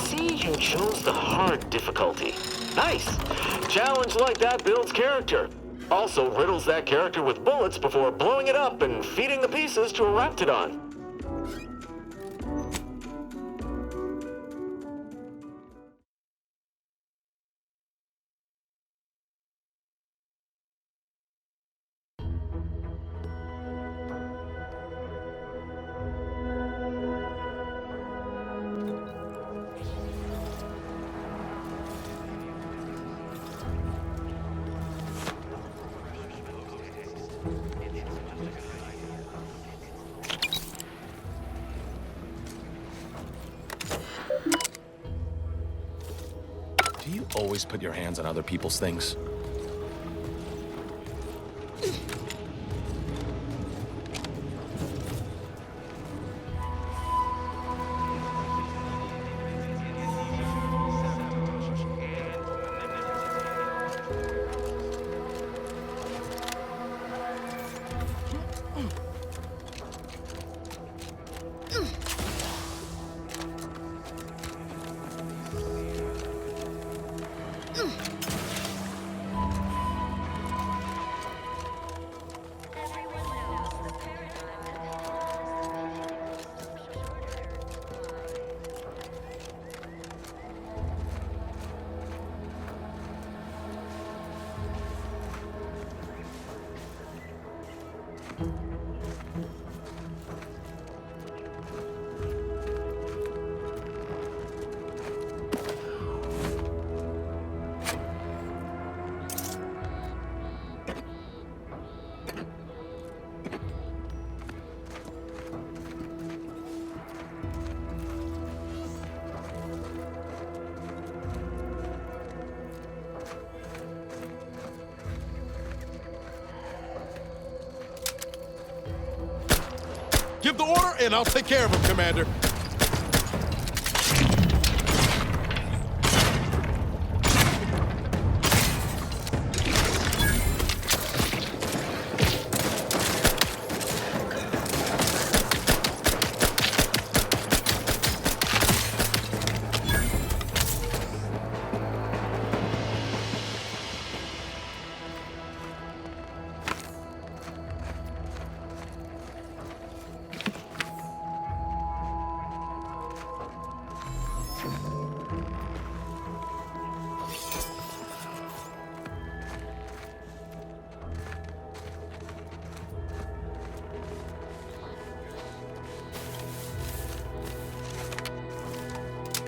see you chose the hard difficulty. Nice! Challenge like that builds character. Also riddles that character with bullets before blowing it up and feeding the pieces to a Raptidon. Do you always put your hands on other people's things? Give the order, and I'll take care of him, Commander.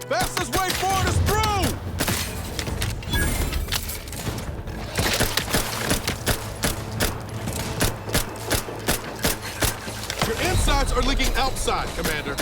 Fastest way forward is through! Your insides are leaking outside, Commander.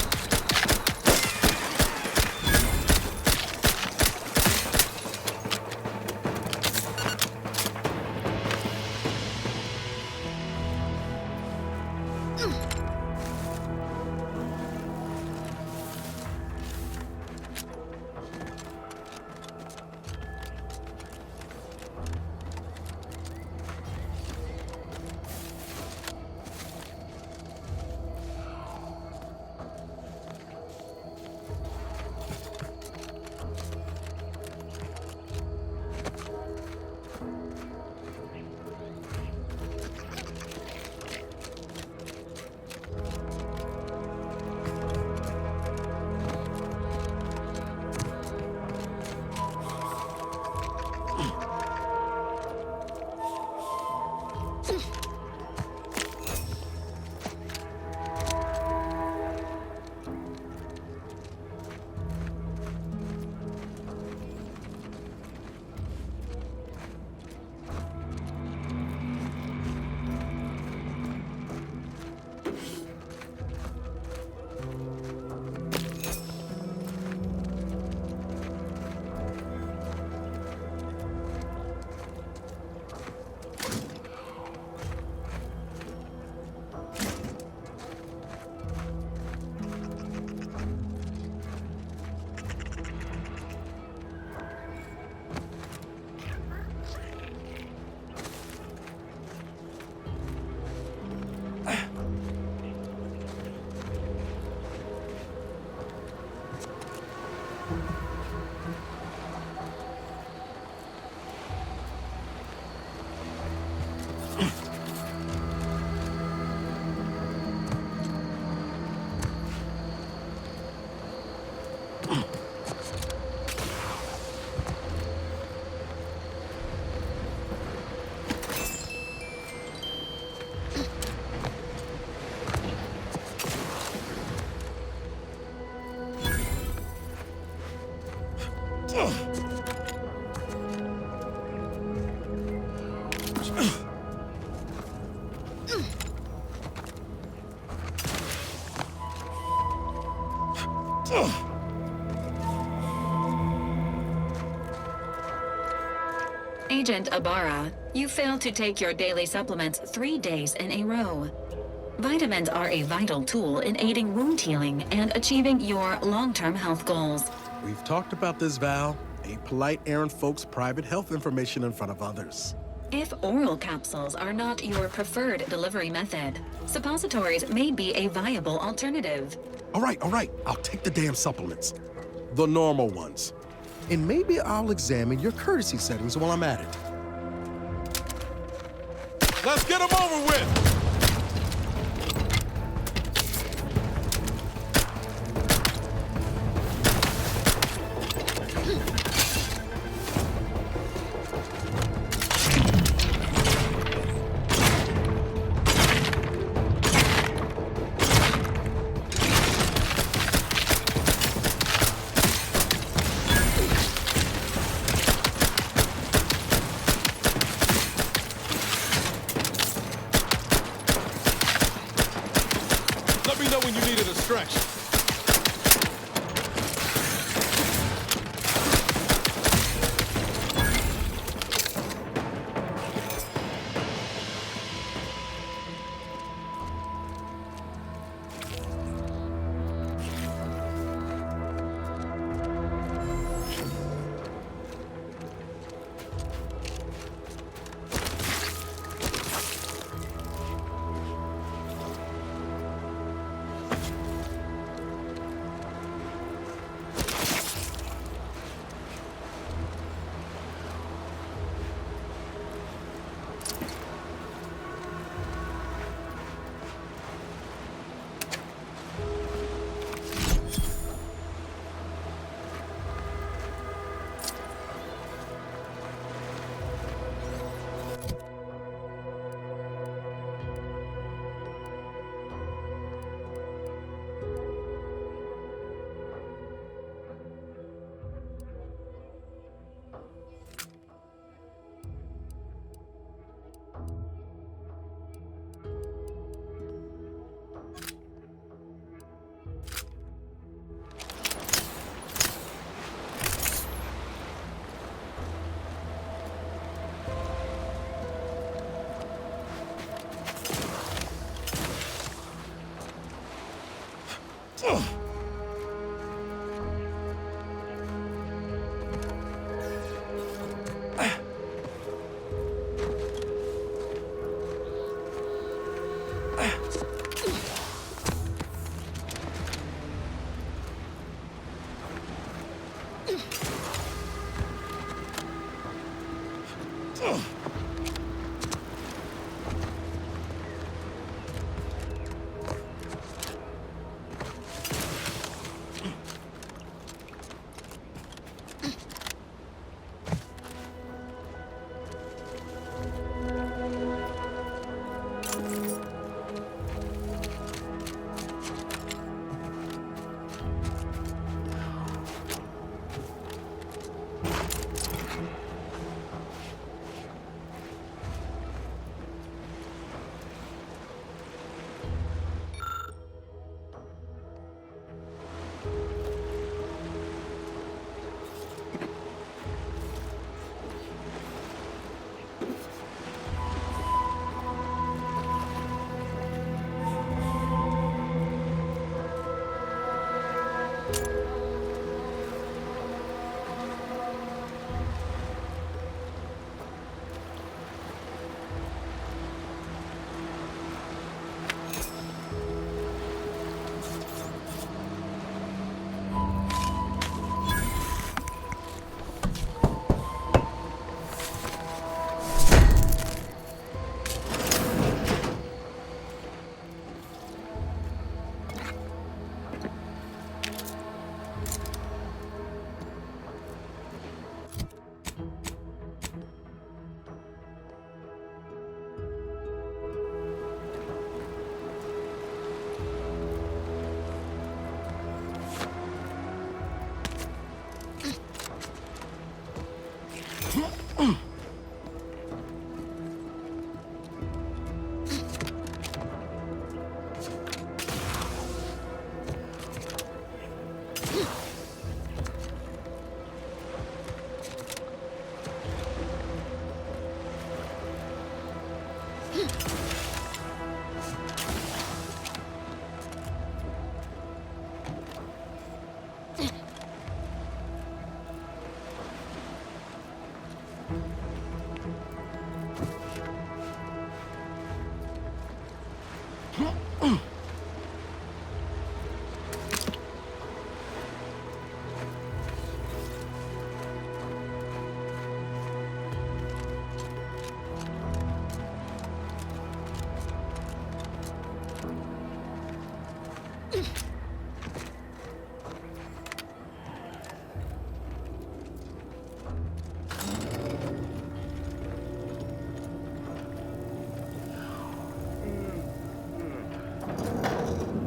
Agent Ibarra, you failed to take your daily supplements 3 days in a row. Vitamins are a vital tool in aiding wound healing and achieving your long-term health goals. We've talked about this, Val. Ain't polite airing folks' private health information in front of others. If oral capsules are not your preferred delivery method, suppositories may be a viable alternative. All right. I'll take the damn supplements. The normal ones. And maybe I'll examine your courtesy settings while I'm at it. Let's get them over with! Let me know when you need a distraction.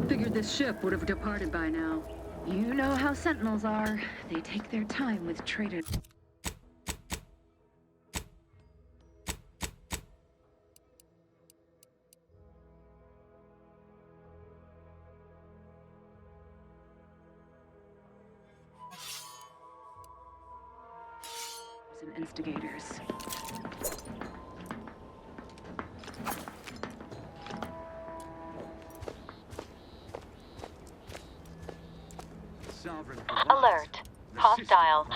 Figured this ship would have departed by now. You know how Sentinels are. They take their time with traitors. And instigators. Alert. Hostile.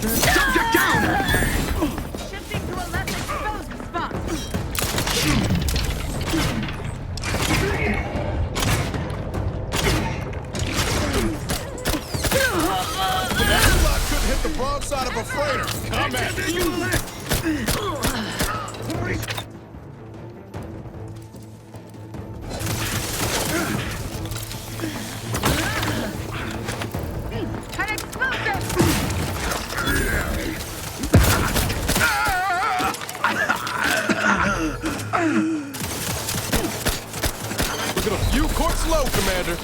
Subject down! Shifting to a less exposed spot. Couldn't hit the broadside of a freighter. Come at me. An explosive! Look at a few courts low, Commander.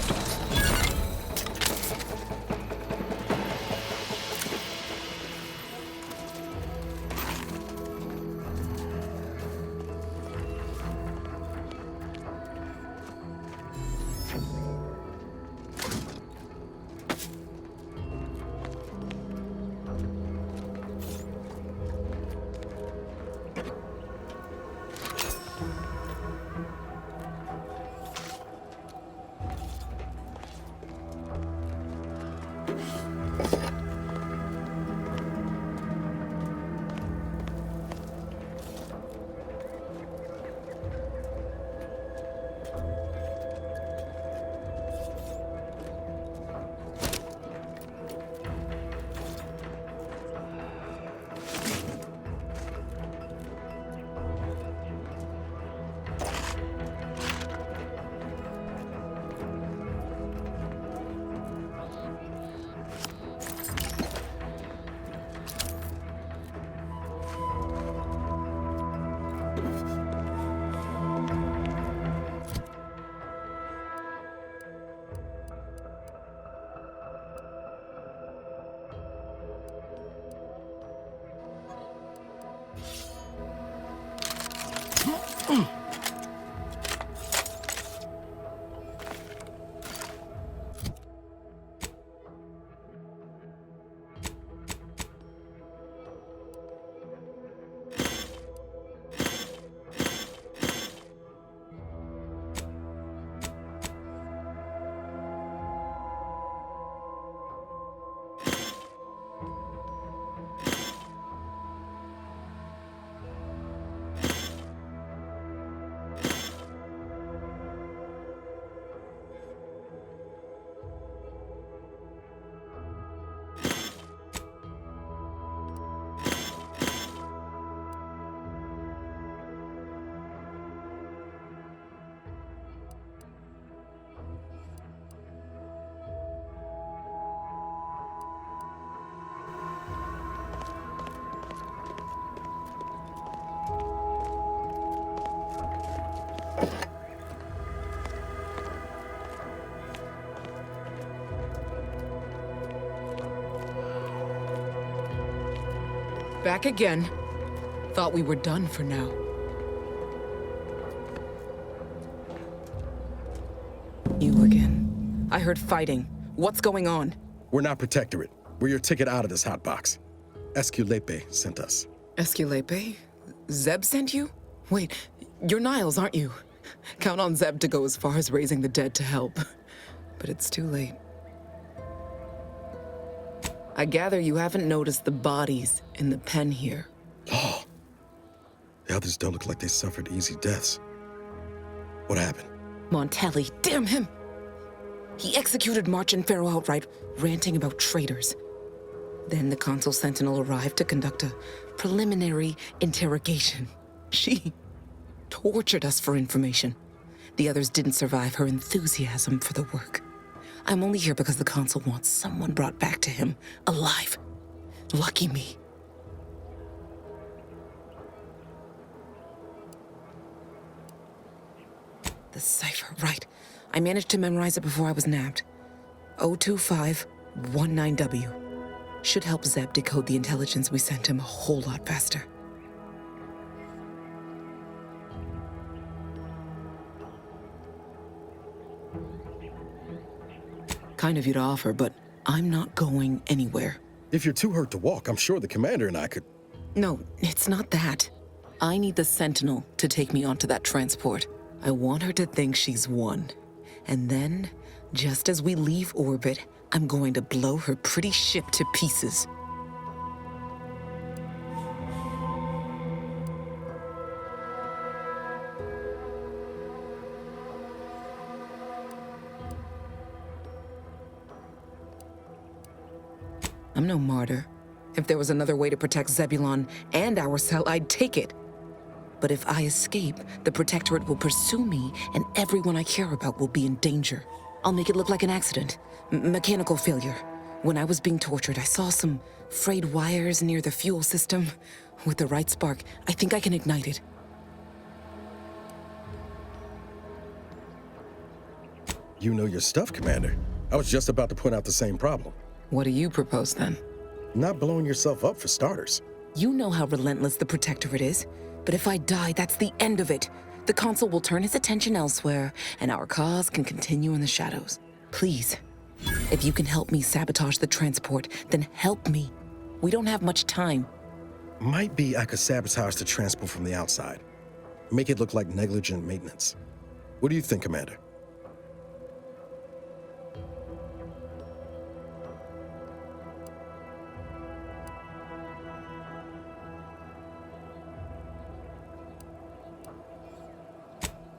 Back again. Thought we were done for now. You again. I heard fighting. What's going on? We're not Protectorate. We're your ticket out of this hotbox. Esculepe sent us. Esculepe? Zeb sent you? Wait, you're Niles, aren't you? Count on Zeb to go as far as raising the dead to help. But it's too late. I gather you haven't noticed the bodies in the pen here. Oh, The others don't look like they suffered easy deaths. What happened? Montelli, damn him! He executed March and Pharaoh outright, ranting about traitors. Then the Consul Sentinel arrived to conduct a preliminary interrogation. She tortured us for information. The others didn't survive her enthusiasm for the work. I'm only here because the Consul wants someone brought back to him, alive. Lucky me. The cipher, right. I managed to memorize it before I was nabbed. 02519W. Should help Zeb decode the intelligence we sent him a whole lot faster. Kind of you to offer, but I'm not going anywhere. If you're too hurt to walk, I'm sure the commander and I could... No, it's not that. I need the Sentinel to take me onto that transport. I want her to think she's won. And then, just as we leave orbit, I'm going to blow her pretty ship to pieces. I'm no martyr. If there was another way to protect Zebulon and our cell, I'd take it. But if I escape, the Protectorate will pursue me, and everyone I care about will be in danger. I'll make it look like an accident. Mechanical failure. When I was being tortured, I saw some frayed wires near the fuel system. With the right spark, I think I can ignite it. You know your stuff, Commander. I was just about to point out the same problem. What do you propose, then? Not blowing yourself up, for starters. You know how relentless the Protectorate is. But if I die, that's the end of it. The Consul will turn his attention elsewhere, and our cause can continue in the shadows. Please, if you can help me sabotage the transport, then help me. We don't have much time. Might be I could sabotage the transport from the outside. Make it look like negligent maintenance. What do you think, Commander?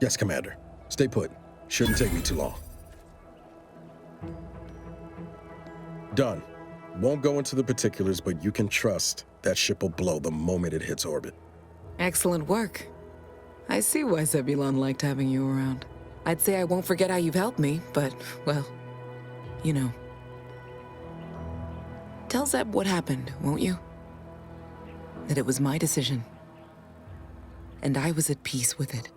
Yes, Commander. Stay put. Shouldn't take me too long. Done. Won't go into the particulars, but you can trust that ship will blow the moment it hits orbit. Excellent work. I see why Zebulon liked having you around. I'd say I won't forget how you've helped me, but, well, you know. Tell Zeb what happened, won't you? That it was my decision. And I was at peace with it.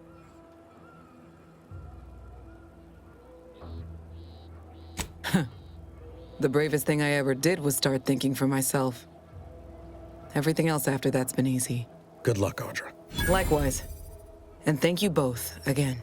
The bravest thing I ever did was start thinking for myself. Everything else after that's been easy. Good luck, Audra. Likewise. And thank you both again.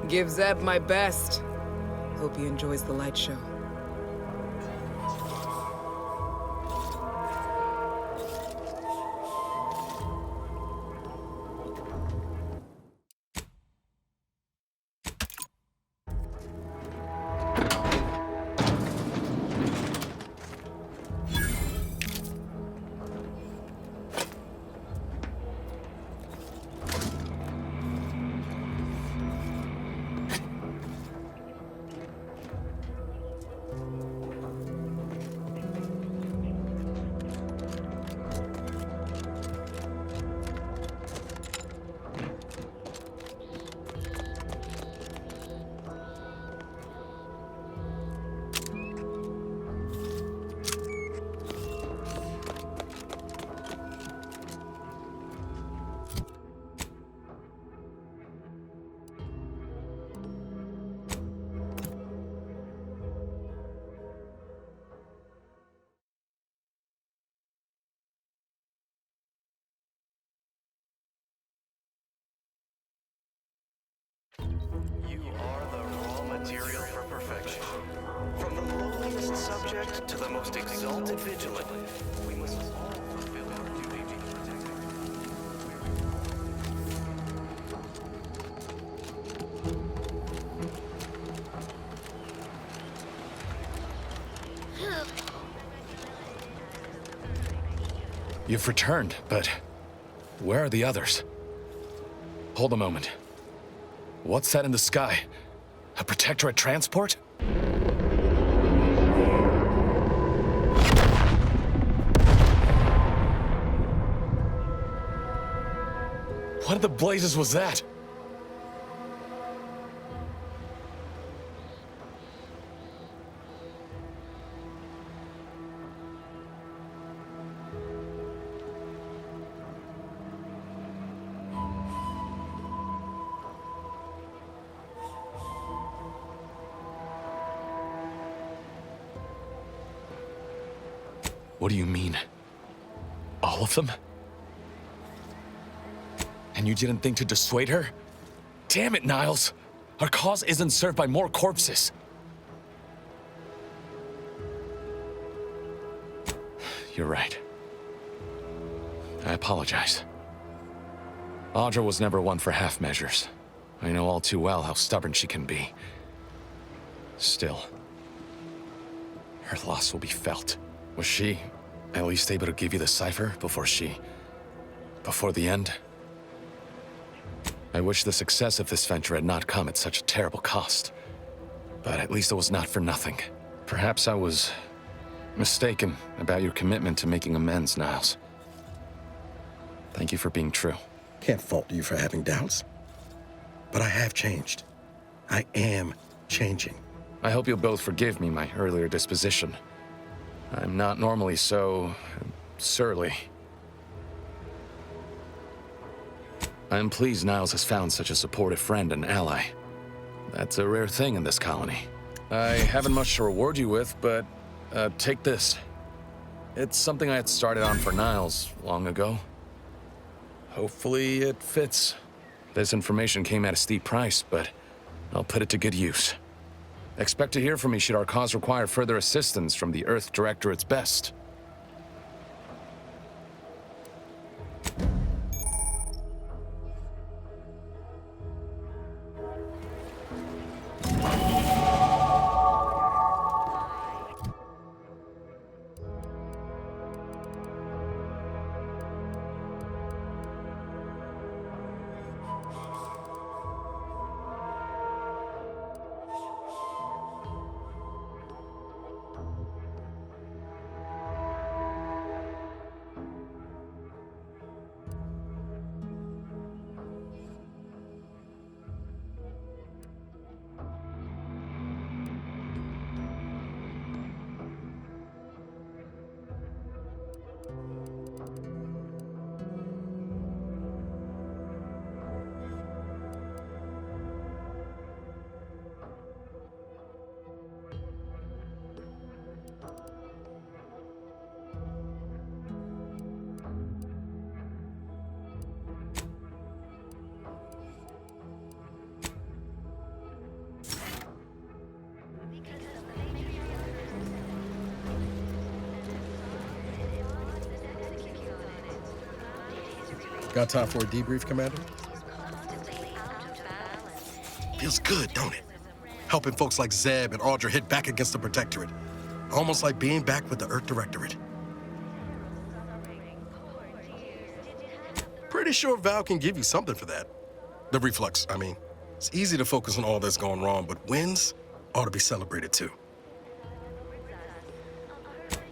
Give Zeb my best. Hope he enjoys the light show. You are the raw material for perfection. From the lowliest subject to the most exalted vigilant, we must all fulfill our duty to protect it. You've returned, but where are the others? Hold a moment. What's that in the sky? A Protectorate transport? What in the blazes was that? What do you mean? All of them? And you didn't think to dissuade her? Damn it, Niles! Our cause isn't served by more corpses. You're right. I apologize. Audra was never one for half measures. I know all too well how stubborn she can be. Still, her loss will be felt. Was she at least able to give you the cipher before the end? I wish the success of this venture had not come at such a terrible cost. But at least it was not for nothing. Perhaps I was mistaken about your commitment to making amends, Niles. Thank you for being true. Can't fault you for having doubts. But I have changed. I am changing. I hope you'll both forgive me my earlier disposition. I'm not normally so surly. I'm pleased Niles has found such a supportive friend and ally. That's a rare thing in this colony. I haven't much to reward you with, but take this. It's something I had started on for Niles long ago. Hopefully it fits. This information came at a steep price, but I'll put it to good use. Expect to hear from me should our cause require further assistance from the Earth Directorate's best. Got time for a debrief, Commander? Feels good, don't it? Helping folks like Zeb and Audra hit back against the Protectorate. Almost like being back with the Earth Directorate. Pretty sure Val can give you something for that. The reflux, I mean. It's easy to focus on all that's going wrong, but wins ought to be celebrated too.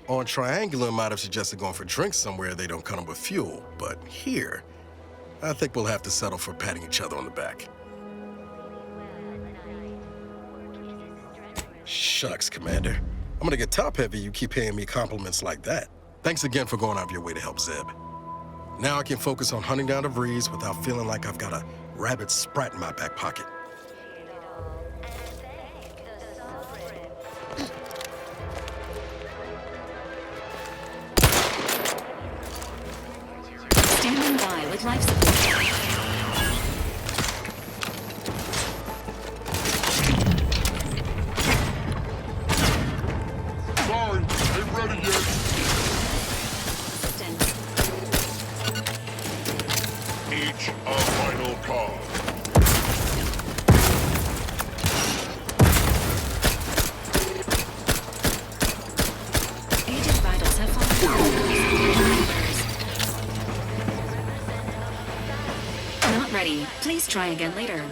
On Triangular might have suggested going for drinks somewhere they don't come with fuel, but here, I think we'll have to settle for patting each other on the back. Shucks, Commander. I'm gonna get top-heavy you keep paying me compliments like that. Thanks again for going out of your way to help Zeb. Now I can focus on hunting down the Vrees without feeling like I've got a rabid sprat in my back pocket. Standing by with life support. Sorry, ain't ready yet. Assistance. Each a final call. Agent vitals have fallen. Not ready. Please try again later.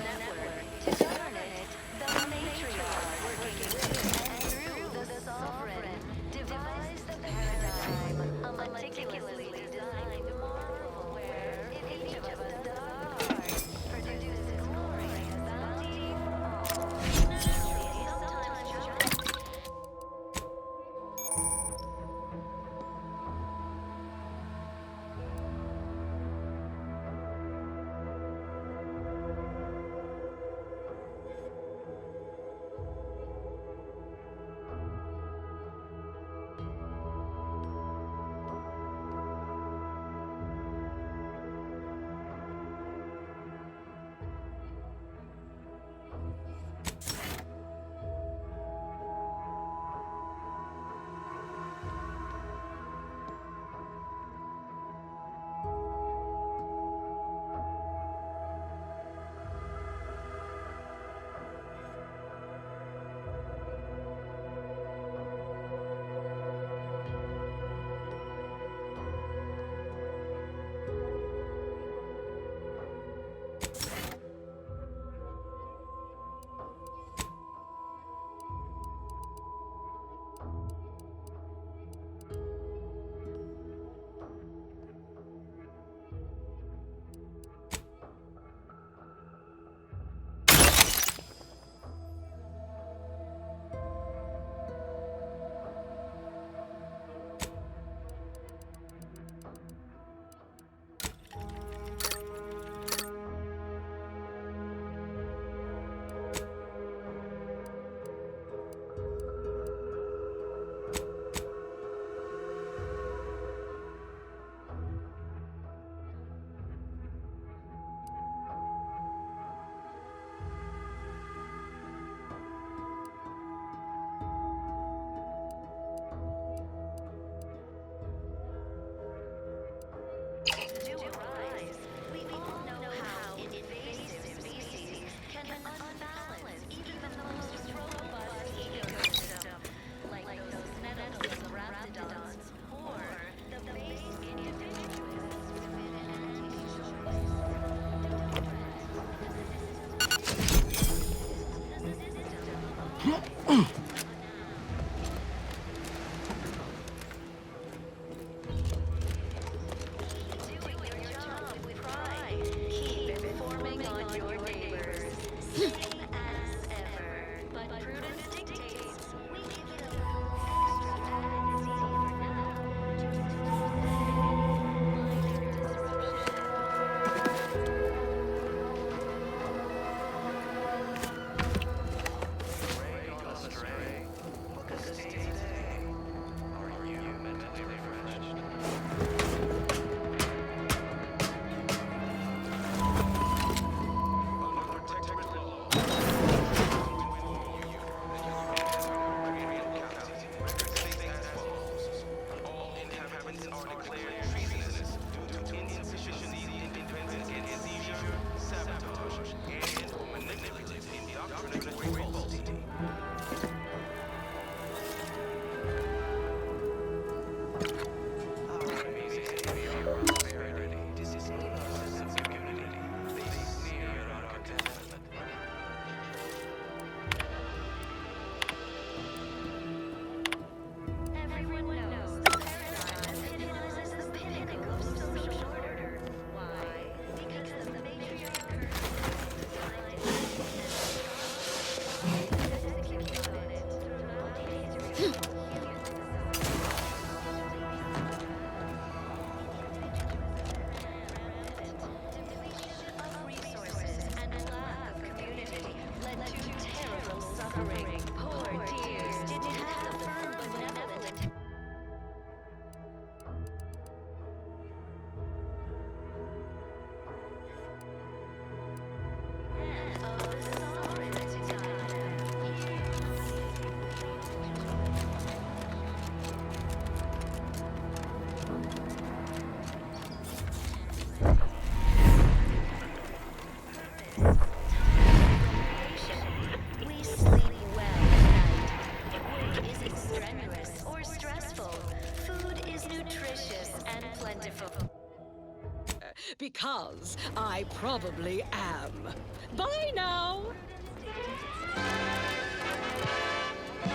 Because I probably am. Bye now!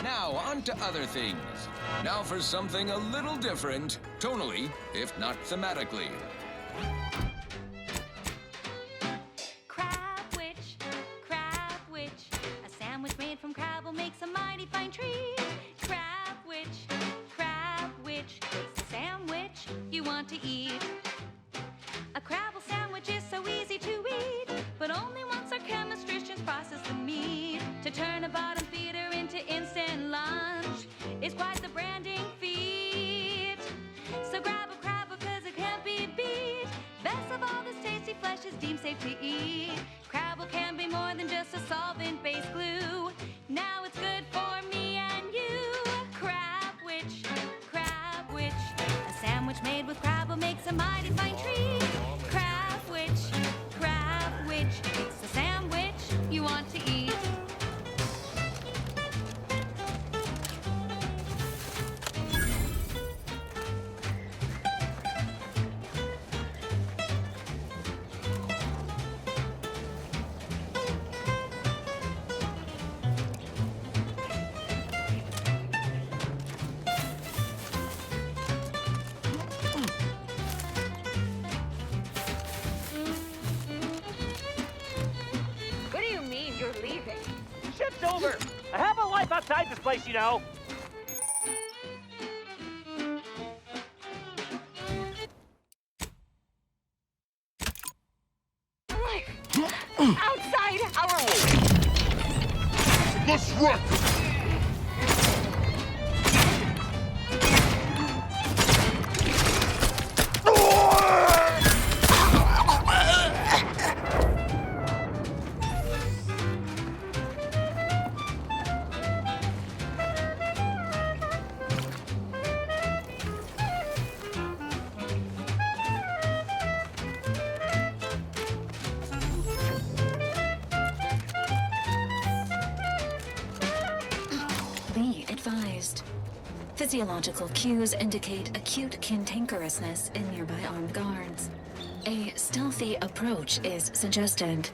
Now, on to other things. Now for something a little different, tonally, if not thematically. Crab witch, a sandwich made from crabble makes a mighty fine treat. Crab witch, it's a sandwich you want to eat. A crabble sandwich is so easy to eat, but only once our chemistricians process the meat to turn a bottom feeder into instant lunch is quite the branding feat. So grab a crabble 'cause it can't be beat. Best of all, this tasty flesh is deemed safe to eat. Crabble can be more than just a solvent-based glue. Now it's good for me and you. Crab witch, a sandwich made with crabble makes a mighty fine treat. Crab witch, it's the sandwich you want to eat. What do you mean you're leaving? Ship's over. I have a life outside this place, you know. Life outside our Let's wreck! Be advised. Physiological cues indicate acute cantankerousness in nearby armed guards. A stealthy approach is suggested.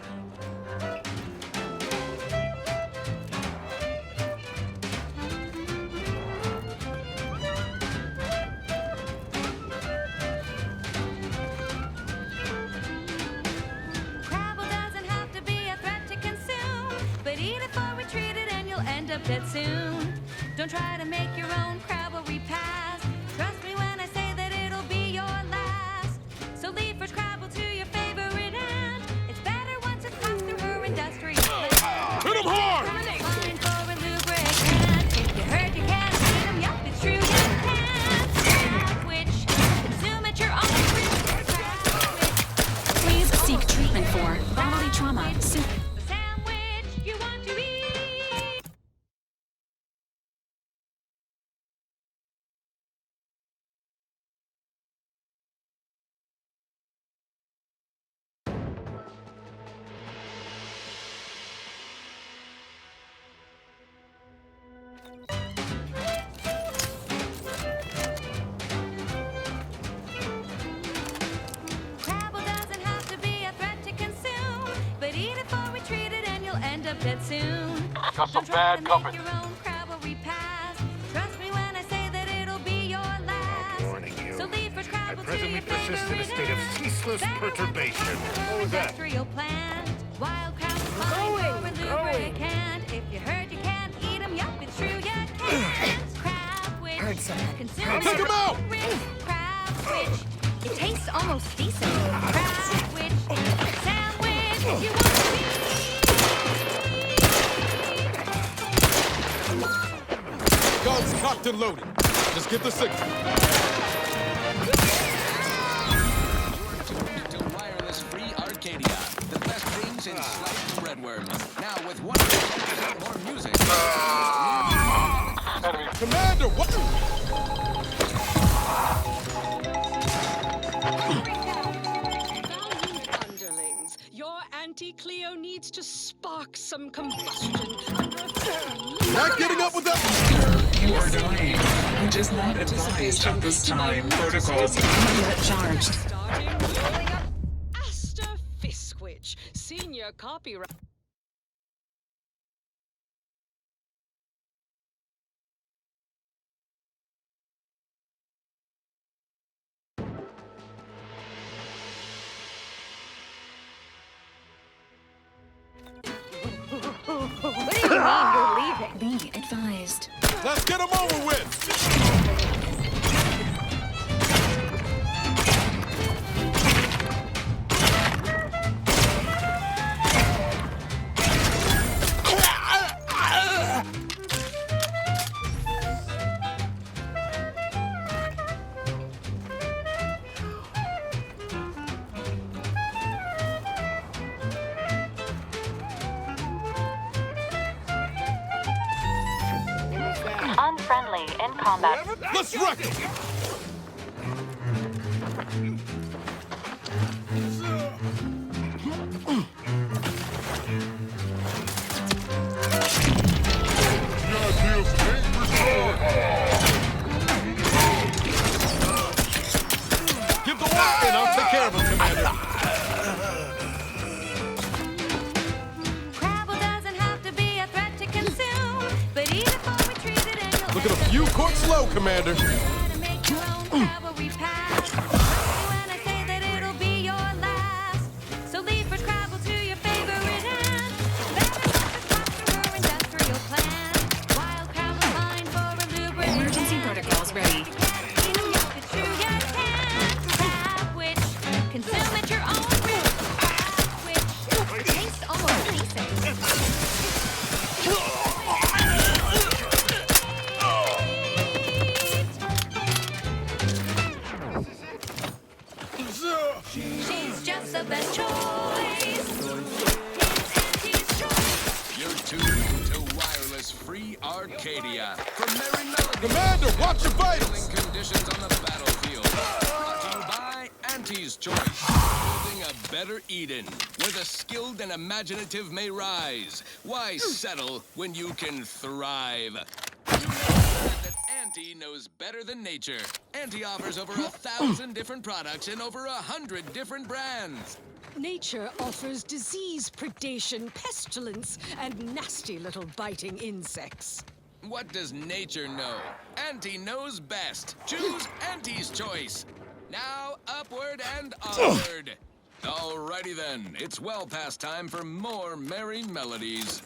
Crabble doesn't have to be a threat to consume, but eat it before we treat it and you'll end up dead soon. Don't try to make your own crabble repast. Trust me when I say that it'll be your last. So leave first crabble to your favorite aunt. It's better once it's passed through her industrial plant. Hit him hard! Fine for a lubricant. If you heard you can't eat 'em, yup, it's true you can't. Crab witch, consume at your own risk. Crab witch. Please seek treatment for bodily trauma. The sandwich you want to eat. Crabble doesn't have to be a threat to consume, but eat it before we treat it and you'll end up dead soon. Got some Don't try bad to company. make your own crabble repass. Trust me when I say that it'll be your last. warning you. So leave first I crabble to presently your persist in a favorite state of aunt. ceaseless Better once it's perturbation. passed through her What was that? industrial plant. Wild crabs fine for a lubricant. If you heard you can't eat 'em, yup, it's true you can't. Crab witch, consume Take 'em out! Crab witch, it tastes almost decent. Crab witch, sandwich, you want to eat. Guns cocked and loaded. Just get the signal. To wireless free Arcadia, the best things in sliced redworms. Now with 100% more music. Commander, what? Underlings, your anti-Cleo needs to spark some combustion under a Not getting up with that. You are dying. It is not advised at this time. Protocols get charged. Starting rolling up Aster Fiskwitch, senior copyright. What do you mean you're leaving? Be advised. Let's get him over with! Unfriendly in combat. Let's wreck him! Give the word and I'll take care of him, Commander. Crabble doesn't have to be a threat to consume, but eat it before we treat it and you'll Look at a few quarts low, Commander. to make your own cavalry pass. When I say that it'll be your last, so leave for Crabble to your favorite hand. Better not to her industrial plan. Wild Crabble mine for a lubricant. Emergency protocols ready. Eat 'em if it's true you can. Crabwitch, consume at your own risk. Crabwitch, tastes almost decent. She's just the best choice. Auntie's choice. You're tuned to wireless free Arcadia from Merry Melody. Commander, watch your vitals! Building conditions on the battlefield. Brought to you by Auntie's Choice. Building a better Eden, where the skilled and imaginative may rise. Why settle when you can thrive? You know that Auntie knows better than nature. Auntie offers over 1,000 different products in over 100 different brands. Nature offers disease, predation, pestilence, and nasty little biting insects. What does nature know? Auntie knows best. Choose Auntie's Choice. Now, upward and onward. Alrighty then, it's well past time for more merry melodies.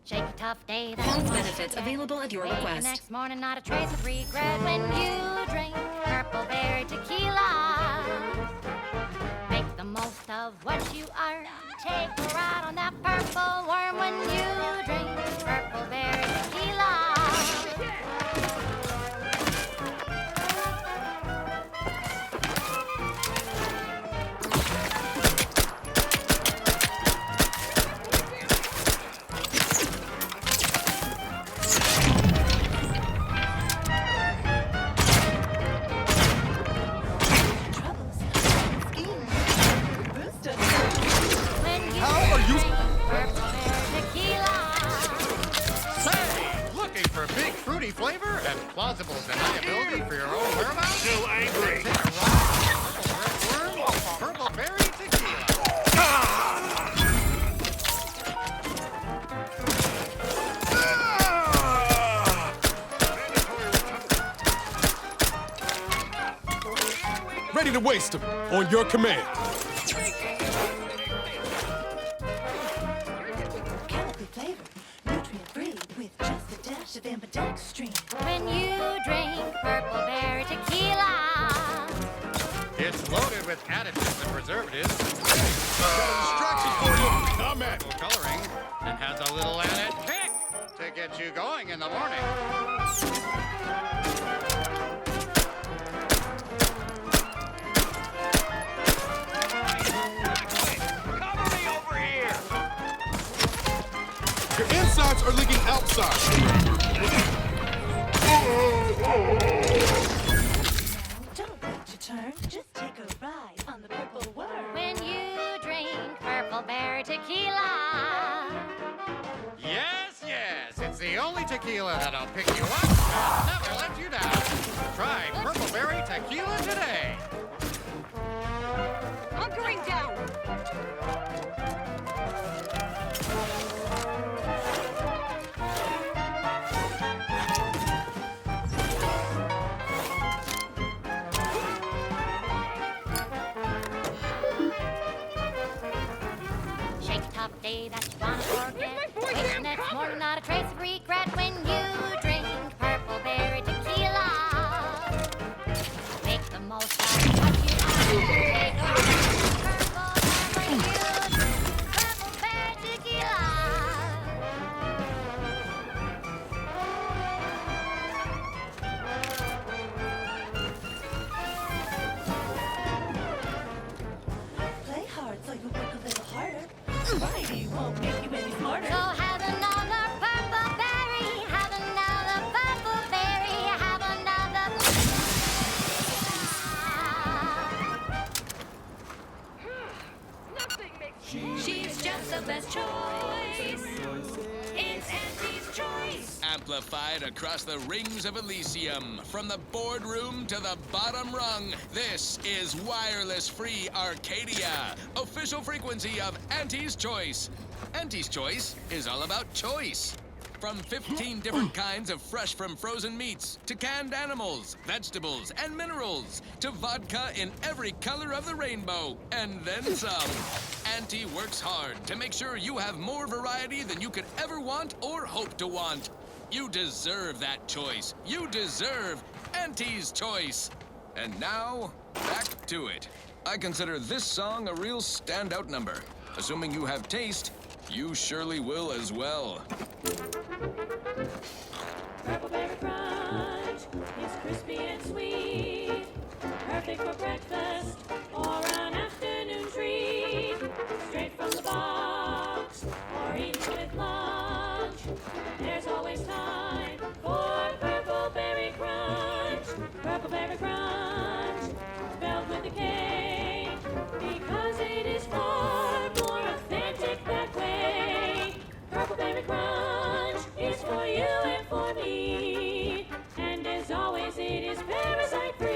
Shake a tough day. Health benefits available at your Wake the request. next morning, not a trace of regret when you drink Purple Berry Tequila. Make the most of what you are. Take a ride on that purple worm when you drink Purple Berry Tequila. How are you? Purple Berry Tequila. Say, looking for big fruity flavor and plausible deniability for your own whereabouts? Too angry. Take a ride on Purple Berry Tequila. Ready to waste him. On your command. Chemically flavored, nutrient-free with just a dash of ambidextrine. When you drink Purple Berry Tequila. It's loaded with additives and preservatives. Got a distraction for you. Come at coloring and has a little added kick to get you going in the morning. Cover me over here. Your insides are leaking outside. Don't wait your turn, just take a ride on the purple worm. When you drink Purple Berry Tequila. Yes, yes, it's the only berry tequila that'll pick you up and never let you down. Try Purple Berry Tequila today. Hunkering down. Shake a tough day that you wanna forget. Wake the next morning, not a trace of regret when you drink Purple Berry Tequila. Make the most out of what you have. Take a Purple Berry Purple Berry Tequila. Play hard so you work a little harder. Variety won't make you any smarter. So have another Purple Berry. Have another Purple Berry. Have another. She's just the best choice. It's Auntie's choice. Amplified across the rings of Elysium, from the boardroom to the bottom rung, this is Wireless Free Arcadia, official frequency of Auntie's Choice. Auntie's Choice is all about choice. From 15 different kinds of fresh from frozen meats, to canned animals, vegetables, and minerals, to vodka in every color of the rainbow, and then some. Auntie works hard to make sure you have more variety than you could ever want or hope to want. You deserve that choice. You deserve Auntie's Choice. And now, back to it. I consider this song a real standout number. Assuming you have taste, you surely will as well. Purple Berry Crunch is crispy and sweet, perfect for breakfast or an afternoon treat. Straight from the box or eaten with lunch, there's always time for Purple Berry Crunch. Purple Berry Crunch, spelled with a K, because it is far more authentic that way. Purple Berry Crunch is for you and for me, and as always it is parasite free.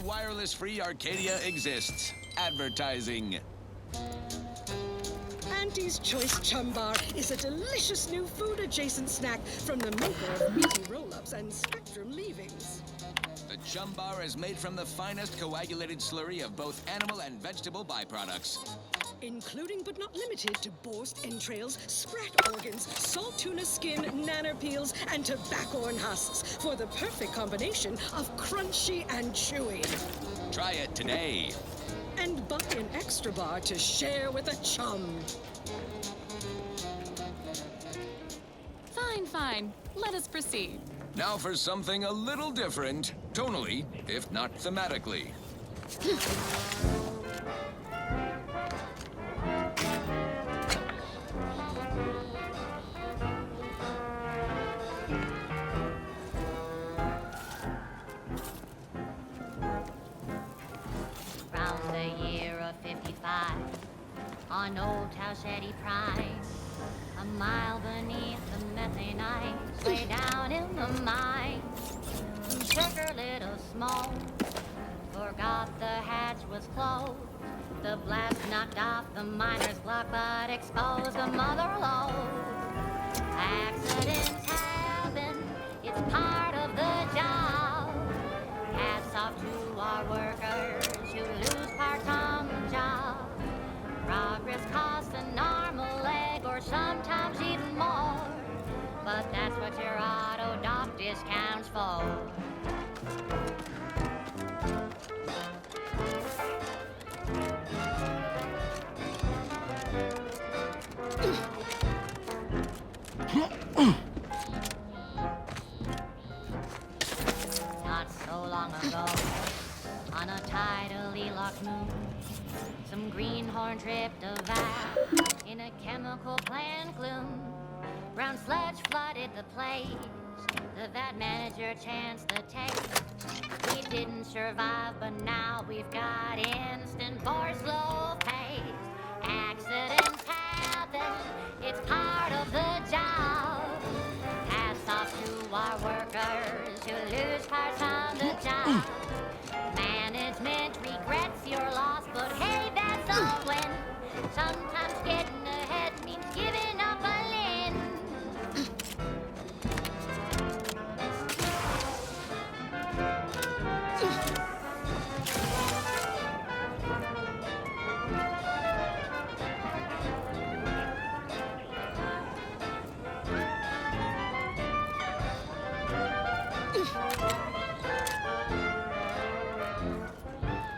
Wireless Free Arcadia exists. Advertising. Auntie's Choice Chum Bar is a delicious new food-adjacent snack from the maker of meaty roll-ups and Spectrum leavings. The Chum Bar is made from the finest coagulated slurry of both animal and vegetable byproducts. Including but not limited to boar's entrails, sprat organs, salt tuna skin, nanner peels, and tobacco husks for the perfect combination of crunchy and chewy. Try it today. And buy an extra bar to share with a chum. Fine, fine. Let us proceed. Now for something a little different, tonally, if not thematically. Round the year of 55, on Old Talshedi Prime, a mile beneath the methane ice, way down in the mine, took her little smoke, forgot the hatch was closed. The blast knocked off the miner's block, but exposed the mother lode. Accidents happen, it's part of the job. Hats off to our workers who lose parts on the job. Progress costs an arm, a leg, or sometimes even more. But that's what your auto doc discounts for. Not so long ago, on a tidally locked moon, some greenhorn tripped a valve in a chemical plant gloom. Brown sludge flooded the place. The vat manager chanced the taste. We didn't survive, but now we've got instant for slow pace. Accidents happen, it's part of the job. Hats off to our workers who lose parts on the job. Management regrets your loss, but hey, that's a win. Sometimes getting ahead means giving up a limb.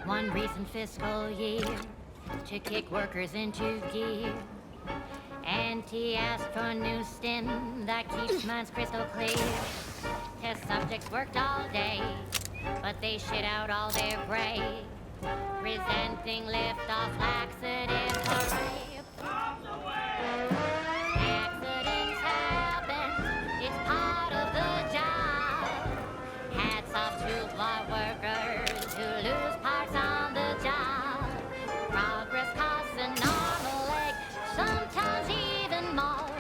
One recent fiscal year to kick workers into gear. Auntie asked for a new stim that keeps minds crystal clear. Test subjects worked all day, but they shit out all their gray. Resenting liftoff laxatives, hooray. Accidents happen, it's part of the job. Hats off to our workers who lose parts on the job. Progress costs an arm, a leg, sometimes even more.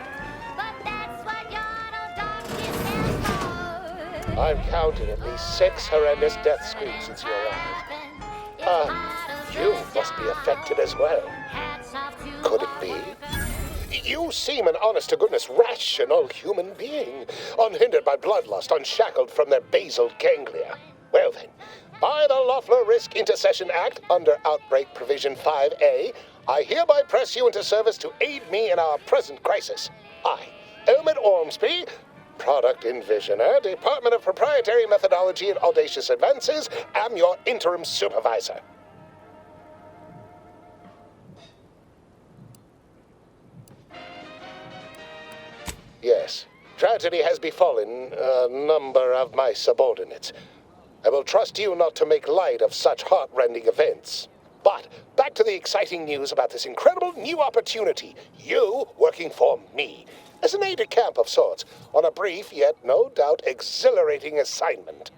But that's what your auto doc stands for. I've counted at least 6 horrendous death screams since you arrived. You must be affected as well. Could it be? You seem an honest-to-goodness rational human being, unhindered by bloodlust, unshackled from their basal ganglia. Well then, by the Loeffler Risk Intercession Act, under Outbreak Provision 5A, I hereby press you into service to aid me in our present crisis. I, Elmet Ormsby, Product Envisioner, Department of Proprietary Methodology and Audacious Advances, am your interim supervisor. Yes, tragedy has befallen a number of my subordinates. I will trust you not to make light of such heart-rending events. But back to the exciting news about this incredible new opportunity. You working for me, as an aide-de-camp of sorts, on a brief yet no doubt exhilarating assignment.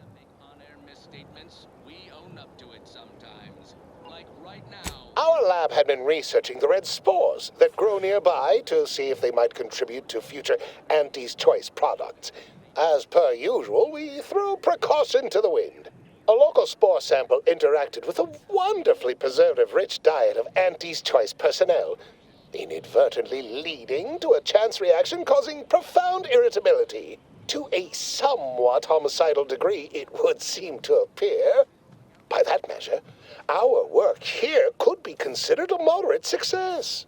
Our lab had been researching the red spores that grow nearby to see if they might contribute to future Auntie's Choice products. As per usual, we threw precaution to the wind. A local spore sample interacted with a wonderfully preservative-rich diet of Auntie's Choice personnel. inadvertently leading to a chance reaction causing profound irritability. To a somewhat homicidal degree, it would seem to appear. By that measure, our work here could be considered a moderate success.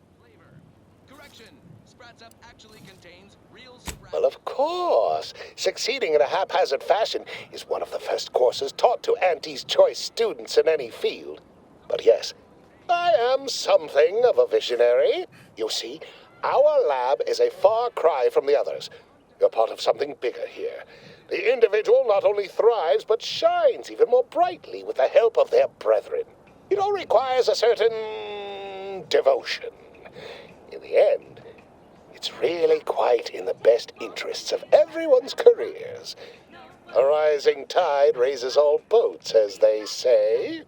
Well, of course. Succeeding in a haphazard fashion is one of the first courses taught to Auntie's Choice students in any field. But yes, I am something of a visionary. You see, our lab is a far cry from the others. You're part of something bigger here. The individual not only thrives, but shines even more brightly with the help of their brethren. It all requires a certain devotion. In the end, it's really quite in the best interests of everyone's careers. A rising tide raises all boats, as they say.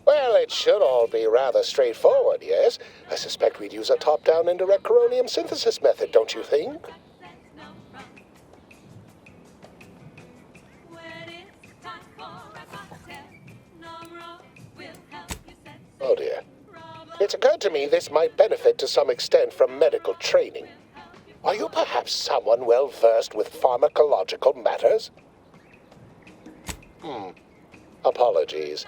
Well, it should all be rather straightforward, yes? I suspect we'd use a top-down indirect coronium synthesis method, don't you think? Oh dear. It's occurred to me this might benefit to some extent from medical training. Are you perhaps someone well-versed with pharmacological matters? Apologies.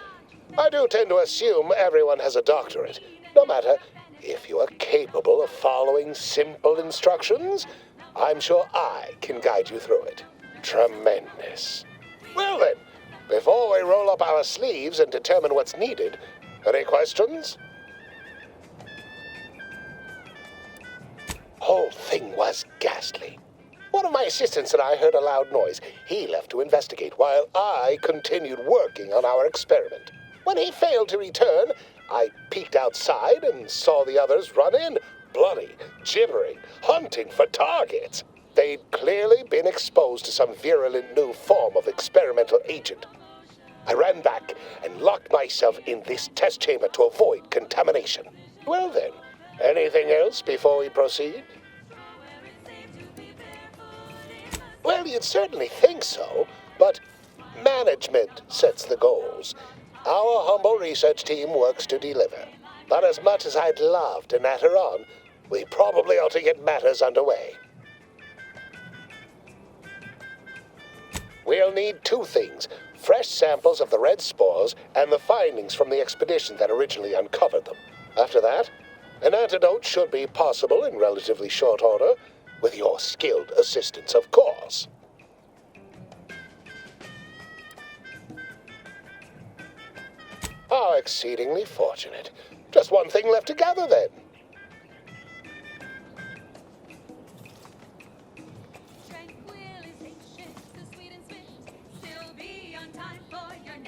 I do tend to assume everyone has a doctorate. No matter, if you are capable of following simple instructions, I'm sure I can guide you through it. Tremendous. Well then, before we roll up our sleeves and determine what's needed, any questions? Whole thing was ghastly. One of my assistants and I heard a loud noise. He left to investigate while I continued working on our experiment. When he failed to return, I peeked outside and saw the others run in, bloody, gibbering, hunting for targets. They'd clearly been exposed to some virulent new form of experimental agent. I ran back and locked myself in this test chamber to avoid contamination. Well then, anything else before we proceed? Well, you'd certainly think so, but management sets the goals. Our humble research team works to deliver. But as much as I'd love to natter on, we probably ought to get matters underway. We'll need two things: fresh samples of the red spores and the findings from the expedition that originally uncovered them. After that, an antidote should be possible in relatively short order, with your skilled assistance, of course. How exceedingly fortunate. Just one thing left to gather, then.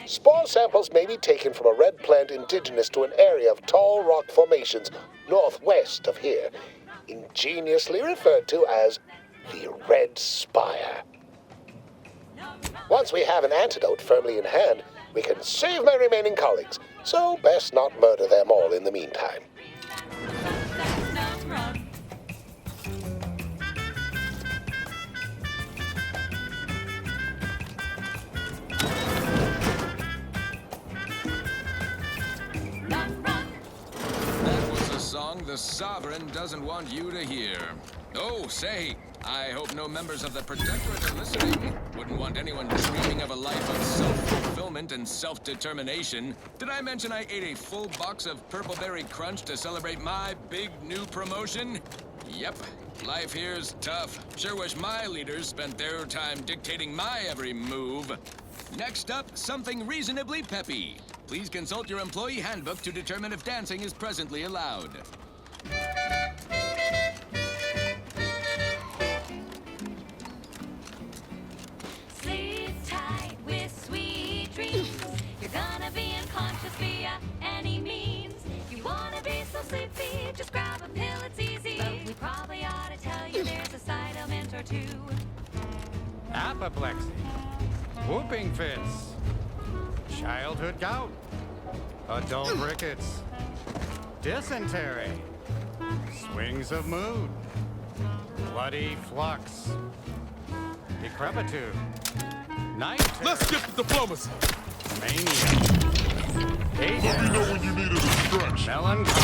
Spore samples may be taken from a red plant indigenous to an area of tall rock formations northwest of here, ingeniously referred to as the Red Spire. Once we have an antidote firmly in hand, we can save my remaining colleagues, so best not murder them all in the meantime. That was a song the Sovereign doesn't want you to hear. Oh, say, I hope no members of the Protectorate are listening. Wouldn't want anyone dreaming of a life of self-fulfillment and self-determination. Did I mention I ate a full box of Purple Berry Crunch to celebrate my big new promotion? Yep, life here's tough. Sure wish my leaders spent their time dictating my every move. Next up, something reasonably peppy. Please consult your employee handbook to determine if dancing is presently allowed. Sleep tight with sweet dreams. You're gonna be unconscious via any means. You wanna be so sleepy, just grab a pill, it's easy. But we probably ought to tell you there's a side element or two. Apoplexy, whooping fits, childhood gout, adult rickets, dysentery, swings of mood, bloody flux, decrepitude, night. Let's get the diplomacy. Mania, Melancholy.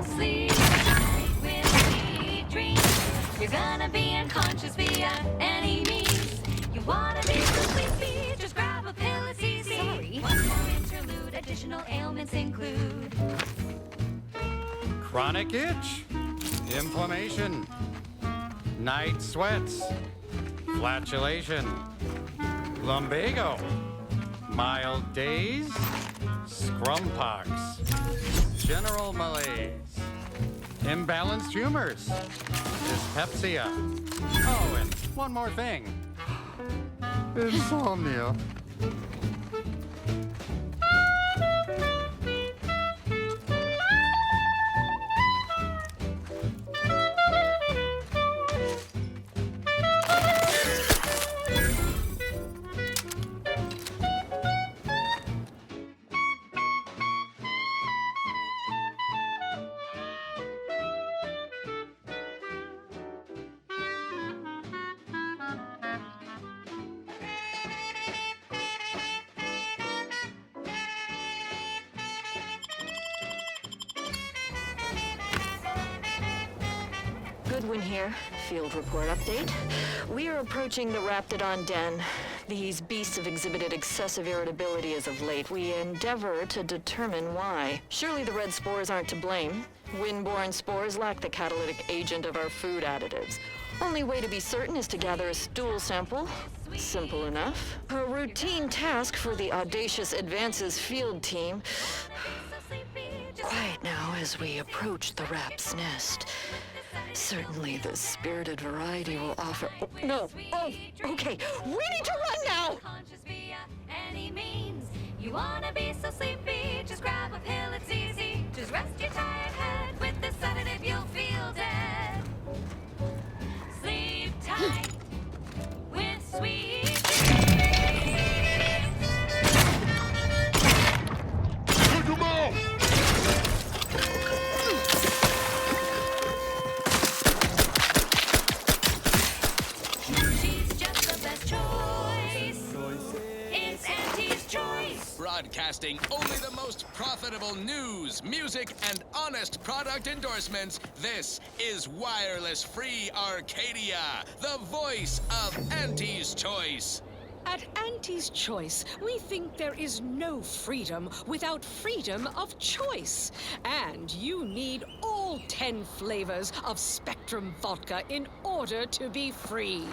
Sleep tight with sweet dreams. You're gonna be unconscious via any means. You wanna be so sleepy, just grab a pill, it's easy. Sorry. One more interlude, additional ailments include Chronic itch, inflammation, night sweats, flatulation, lumbago, mild days, scrumpox, general malaise, imbalanced humors, dyspepsia. Oh, and one more thing. Insomnia. Goodwin here. Field report update. We are approaching the Raptidon Den. These beasts have exhibited excessive irritability as of late. We endeavor to determine why. Surely the red spores aren't to blame. Wind-borne spores lack the catalytic agent of our food additives. Only way to be certain is to gather a stool sample. Simple enough. A routine task for the Audacious Advances field team. Quiet now as we approach the rap's nest. Certainly the spirited variety will offer... Oh, no! Oh, okay. We need to run now! any means. You wanna be so sleepy, just grab a pill, it's easy. Just rest your tired head with the sedative, you'll feel dead. Sleep tight with sweet dreams. Take him out! She's just the best choice. It's Auntie's choice. Broadcasting only the most profitable news, music, and honest product endorsements, this is Wireless Free Arcadia, the voice of Auntie's Choice. At Auntie's Choice, we think there is no freedom without freedom of choice. And you need all 10 flavors of Spectrum vodka in order to be free.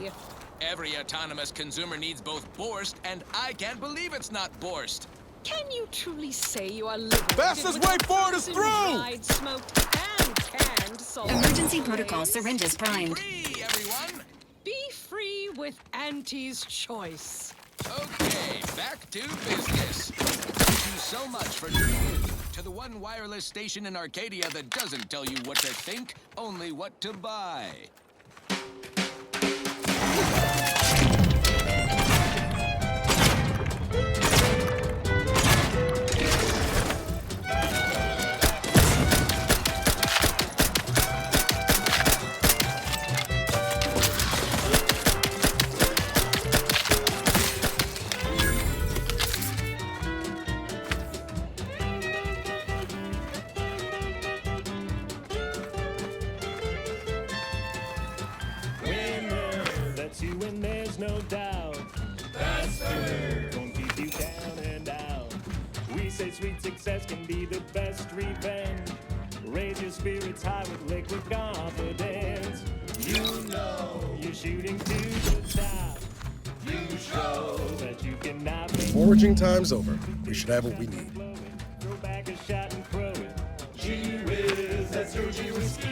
Every autonomous consumer needs both Borst, and I can't believe it's not Borst. Can you truly say you are living? Fastest way forward is through! Dried, smoked, and canned salt. Emergency protocol syringes primed. Free, everyone! Be free with Auntie's Choice. Okay, back to business. Thank you so much for tuning in to the one wireless station in Arcadia that doesn't tell you what to think, only what to buy. That's you and there's no doubt. Faster! Won't keep you down and out. We say sweet success can be the best revenge. Raise your spirits high with liquid confidence. You know you're shooting to the top. You show that you cannot be. Foraging time's over. We should have what we need. Throw back a shot and throw it. Gee whiz, that's your G whiskey.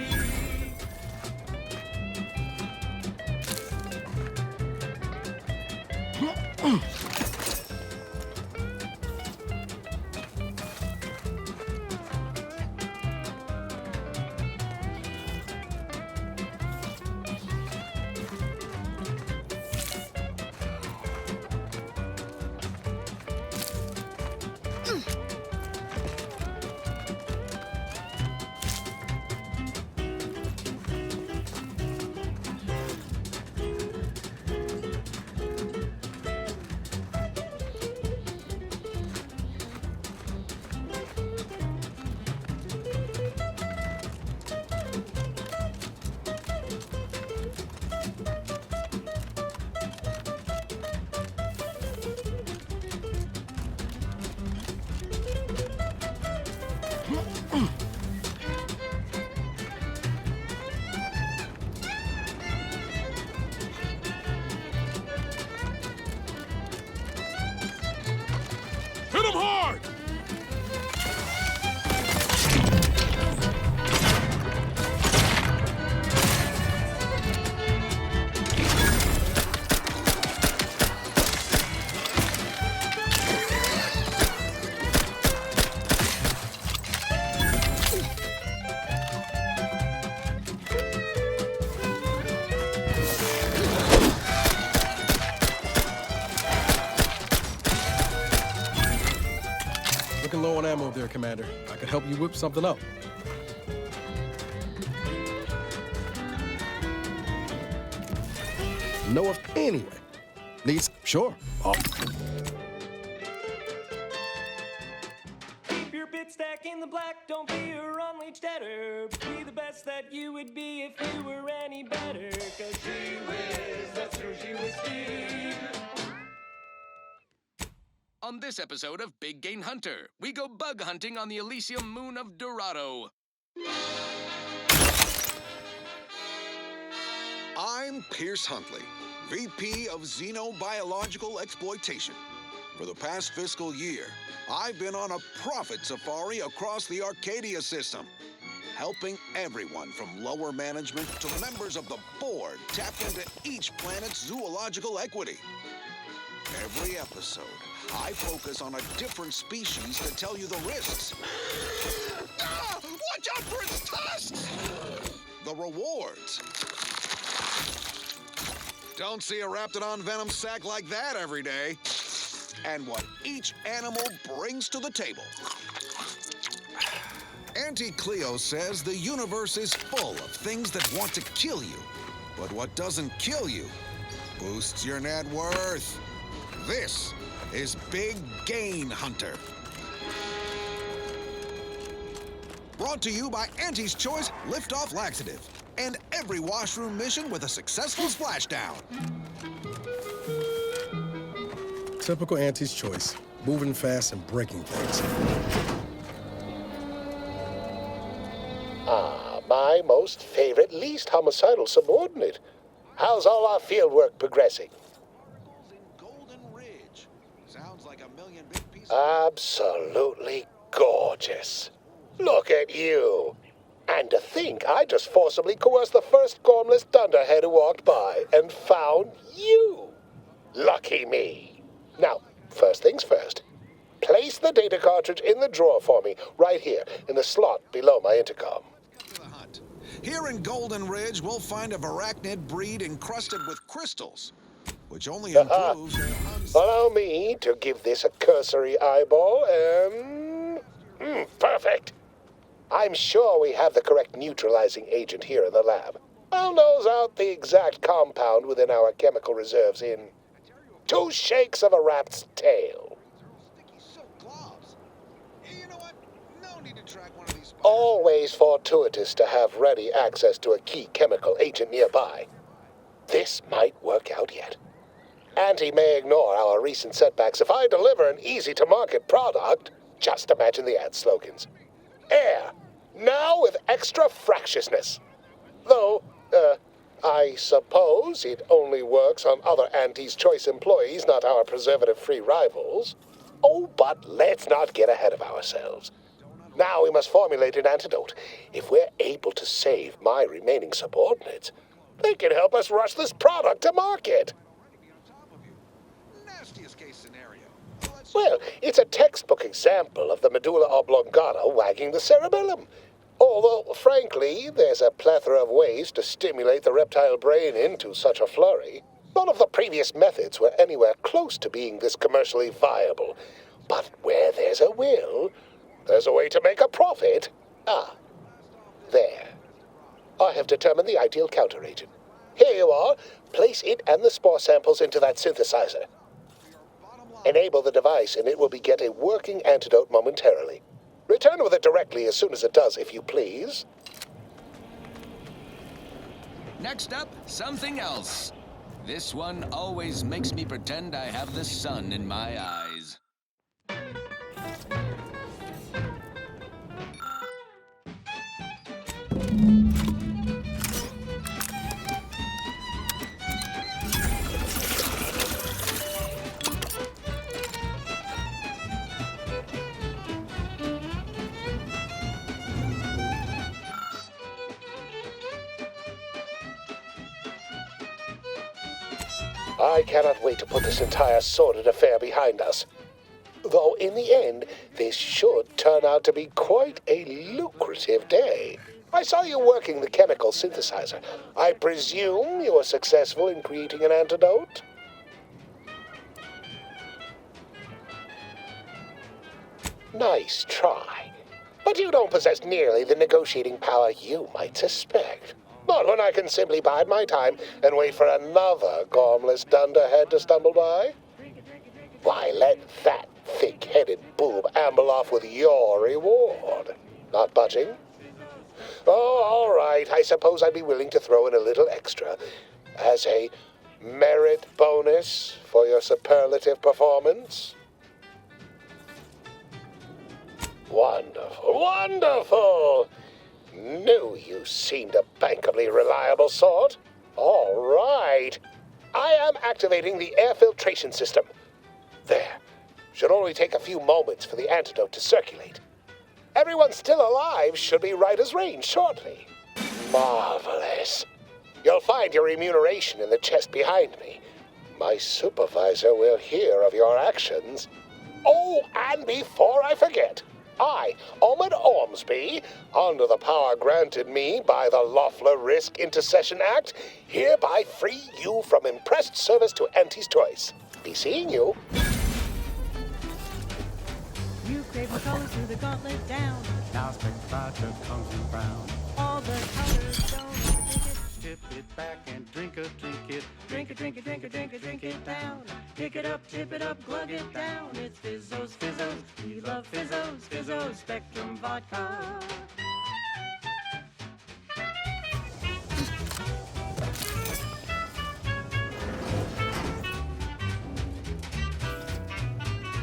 Hit him hard! Looking low on ammo there, Commander. I could help you whip something up. No, if anyway. Needs, sure. Oh. Keep your bit stack in the black, don't be a run-leech debtor. Be the best that you would be if you were any better. Cause gee whiz, that's true, gee whiz Steve. On this episode of Big Game Hunter, we go bug hunting on the Elysium moon of Dorado. I'm Pierce Huntley, VP of Xenobiological Exploitation. For the past fiscal year, I've been on a profit safari across the Arcadia system, helping everyone from lower management to members of the board tap into each planet's zoological equity. Every episode, I focus on a different species to tell you the risks. Watch out for its tusks! The rewards. Don't see a Raptidon venom sac like that every day. And what each animal brings to the table. Auntie Cleo says the universe is full of things that want to kill you. But what doesn't kill you boosts your net worth. This is Big Game Hunter. Brought to you by Auntie's Choice Liftoff Laxative. And every washroom mission with a successful splashdown. Typical Auntie's Choice. Moving fast and breaking things. Ah, my most favorite, least homicidal subordinate. How's all our field work progressing? Absolutely gorgeous. Look at you. And to think I just forcibly coerced the first gormless dunderhead who walked by and found you. Lucky me. Now, first things first. Place the data cartridge in the drawer for me, right here, in the slot below my intercom. Here in Golden Ridge, we'll find a Varachnid breed encrusted with crystals, which only improves their Allow me to give this a cursory eyeball and... perfect. I'm sure we have the correct neutralizing agent here in the lab. I'll nose out the exact compound within our chemical reserves in 2 shakes of a rat's tail. Always fortuitous to have ready access to a key chemical agent nearby. This might work out yet. Auntie may ignore our recent setbacks if I deliver an easy-to-market product. Just imagine the ad slogans. Air, now with extra fractiousness. Though, I suppose it only works on other Auntie's Choice employees, not our preservative-free rivals. Oh, but let's not get ahead of ourselves. Now we must formulate an antidote. If we're able to save my remaining subordinates, they can help us rush this product to market. Well, it's a textbook example of the medulla oblongata wagging the cerebellum. Although, frankly, there's a plethora of ways to stimulate the reptile brain into such a flurry. None of the previous methods were anywhere close to being this commercially viable. But where there's a will, there's a way to make a profit. Ah, there. I have determined the ideal counteragent. Here you are. Place it and the spore samples into that synthesizer. Enable the device and it will beget a working antidote momentarily. Return with it directly as soon as it does, if you please. Next up, something else. This one always makes me pretend I have the sun in my eyes. I cannot wait to put this entire sordid affair behind us. Though in the end, this should turn out to be quite a lucrative day. I saw you working the chemical synthesizer. I presume you were successful in creating an antidote? Nice try. But you don't possess nearly the negotiating power you might suspect. Not when I can simply bide my time and wait for another gormless dunderhead to stumble by. Why, let that thick-headed boob amble off with your reward. Not budging? Oh, all right. I suppose I'd be willing to throw in a little extra as a merit bonus for your superlative performance. Wonderful, wonderful! Knew you seemed a bankably reliable sort. All right. I am activating the air filtration system. There. Should only take a few moments for the antidote to circulate. Everyone still alive should be right as rain shortly. Marvelous. You'll find your remuneration in the chest behind me. My supervisor will hear of your actions. Oh, and before I forget, I, Omid Ormsby, under the power granted me by the Loeffler Risk Intercession Act, hereby free you from impressed service to Auntie's Choice. Be seeing you. You crave more colors through the gauntlet down. Now stick the vodka comes in brown. All the colors don't Tip it back and drink it. drink it, drink it, drink it, drink it, drink it down. Pick it up, tip it up, glug it down. It's Fizzos, Fizzos. We love Fizzos, Fizzos, Spectrum Vodka.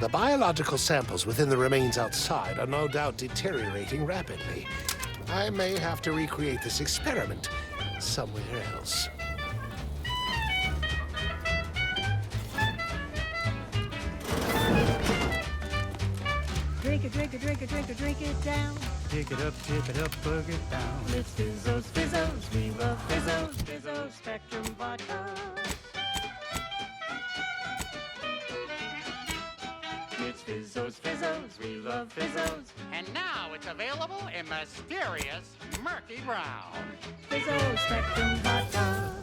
The biological samples within the remains outside are no doubt deteriorating rapidly. I may have to recreate this experiment somewhere else. Drink it, drink it, drink it, drink it, drink it down. Pick it up, tip it up, plug it down. It's Fizzos, Fizzos. We love Fizzos, Fizzos, Spectrum Vodka. It's Fizzos, Fizzos. We love Fizzos. And now it's available in mysterious murky brown. Fizzos, Spectrum Vodka.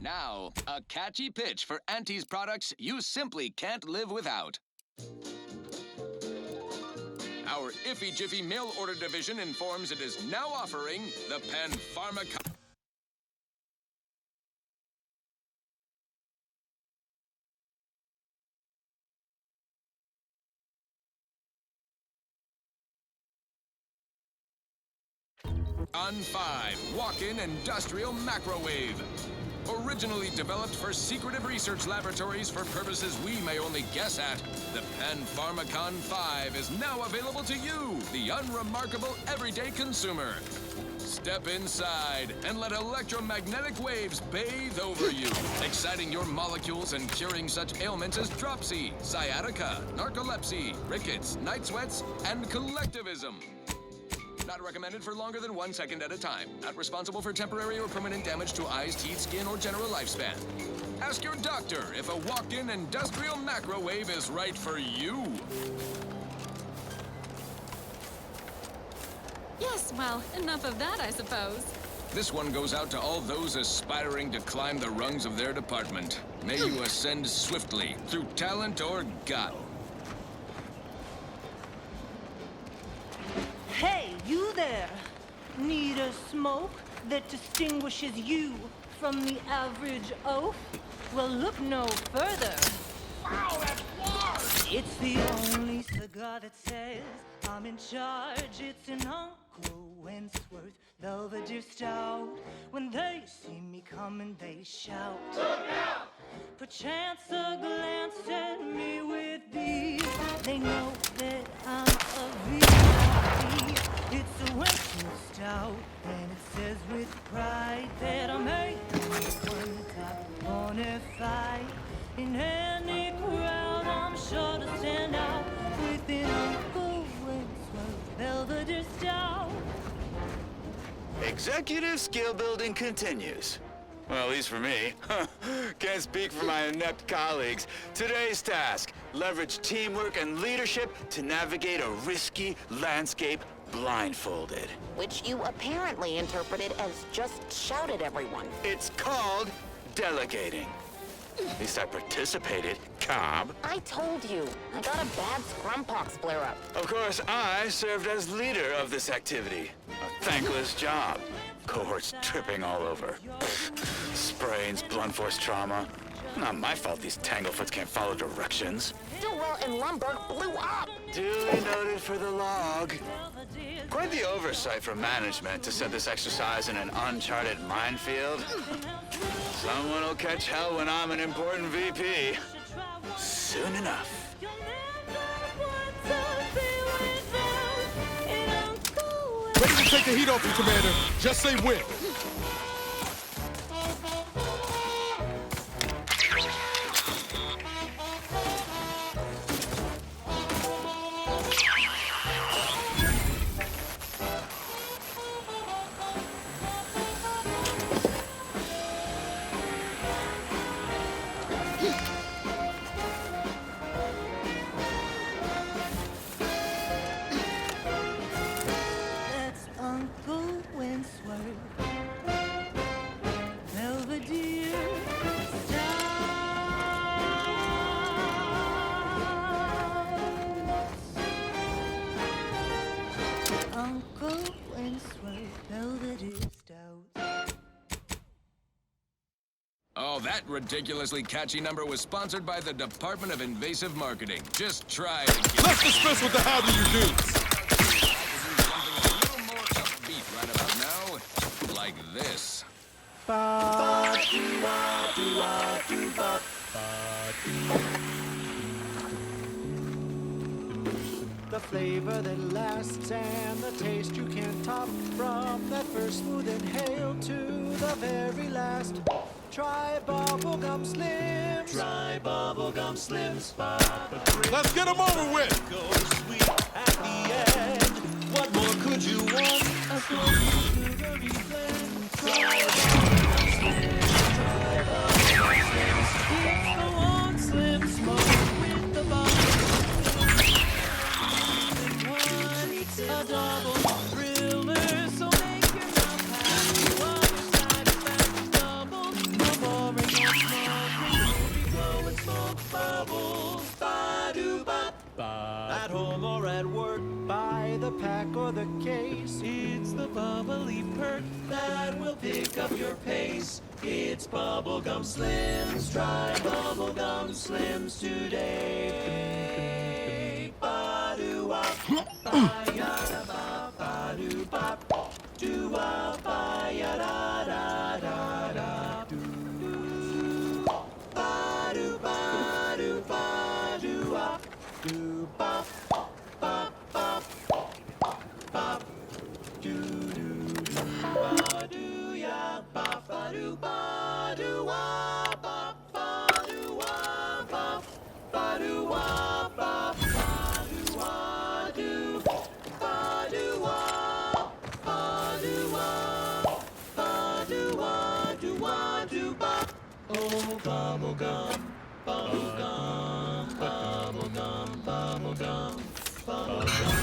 Now, a catchy pitch for Auntie's products you simply can't live without. Our Iffy Jiffy mail order division informs it is now offering the Panpharmacon. On 5, walk-in industrial microwave. Originally developed for secretive research laboratories for purposes we may only guess at, the Panpharmacon 5 is now available to you, the unremarkable everyday consumer. Step inside and let electromagnetic waves bathe over you, exciting your molecules and curing such ailments as dropsy, sciatica, narcolepsy, rickets, night sweats, and collectivism. Not recommended for longer than 1 second at a time. Not responsible for temporary or permanent damage to eyes, teeth, skin, or general lifespan. Ask your doctor if a walk-in industrial microwave is right for you. Yes, well, enough of that, I suppose. This one goes out to all those aspiring to climb the rungs of their department. May you ascend swiftly through talent or gut. Hey, you there! Need a smoke that distinguishes you from the average oaf? Well, look no further. Wow, that's large! It's the only cigar that says I'm in charge. It's an Uncle Wentworth Belvedere Stout. When they see me coming, they shout. Look out! Perchance a glance at me with these. They know that I'm a VIP. It's a Wentworth Stout, and it says with pride that I'm a one top bona fide. In any crowd, I'm sure to stand out with an Uncle Wentworth Belvedere Stout. Executive skill building continues. Well, at least for me. Can't speak for my inept colleagues. Today's task, leverage teamwork and leadership to navigate a risky landscape blindfolded. Which you apparently interpreted as just shout at everyone. It's called delegating. At least I participated, Cobb. I told you. I got a bad scrumpox flare-up. Of course, I served as leader of this activity. A thankless job. Cohorts tripping all over. Sprains, blunt force trauma. Not my fault these tanglefoots can't follow directions. Stillwell and Lumberg blew up! Duly noted for the log. Quite the oversight from management to set this exercise in an uncharted minefield. Someone will catch hell when I'm an important VP. Soon enough. Ready to take the heat off you, Commander. Just say when. That's Uncle Winsworth, Belvedere Stout. Uncle Winsworth, Belvedere Stout. Oh, that ridiculously catchy number was sponsored by the Department of Invasive Marketing. Just try to get... Let's dispense with the how do you do. Something a little more upbeat right about now. Like this. The flavor that lasts and the taste you can't top. From that first smooth inhale to the very last. Try Bubblegum Slims. Try Bubblegum Slims. Let's get them over with. Go sweet at the end. What more could you want? A sugary blend. Try Bubblegum Slims. Try Bubblegum Slims. It's the long slim smoke with the bubble. A double thriller, so make your mouth happy while your satisfaction doubles. The boring old smoke will be blowing smoke bubbles. Ba-do-bop. At home or at work, by the pack or the case, it's the bubbly perk that will pick up your pace. It's Bubblegum Slims. Try Bubblegum Slims today. Ba-do-wop. Ba-ya-da-bop. Ba-do-bop. Do-wop. Ba-ya-da-da-da-da. Ba-do-ba-do-ba-do-wop. Do-bop. Bop-bop. Bop. Do-do-do. Ba-do-ya. Ba-ba-do-ba-do-wop. Ba-ba-do-wop. Ba-ba-do-wop. Ba-ba-do-wop. Ba-do-wop. Ba-do-wop. Ba-do-wop. Oh, bubblegum, bubblegum, bubblegum, bubblegum, bubblegum, bubblegum.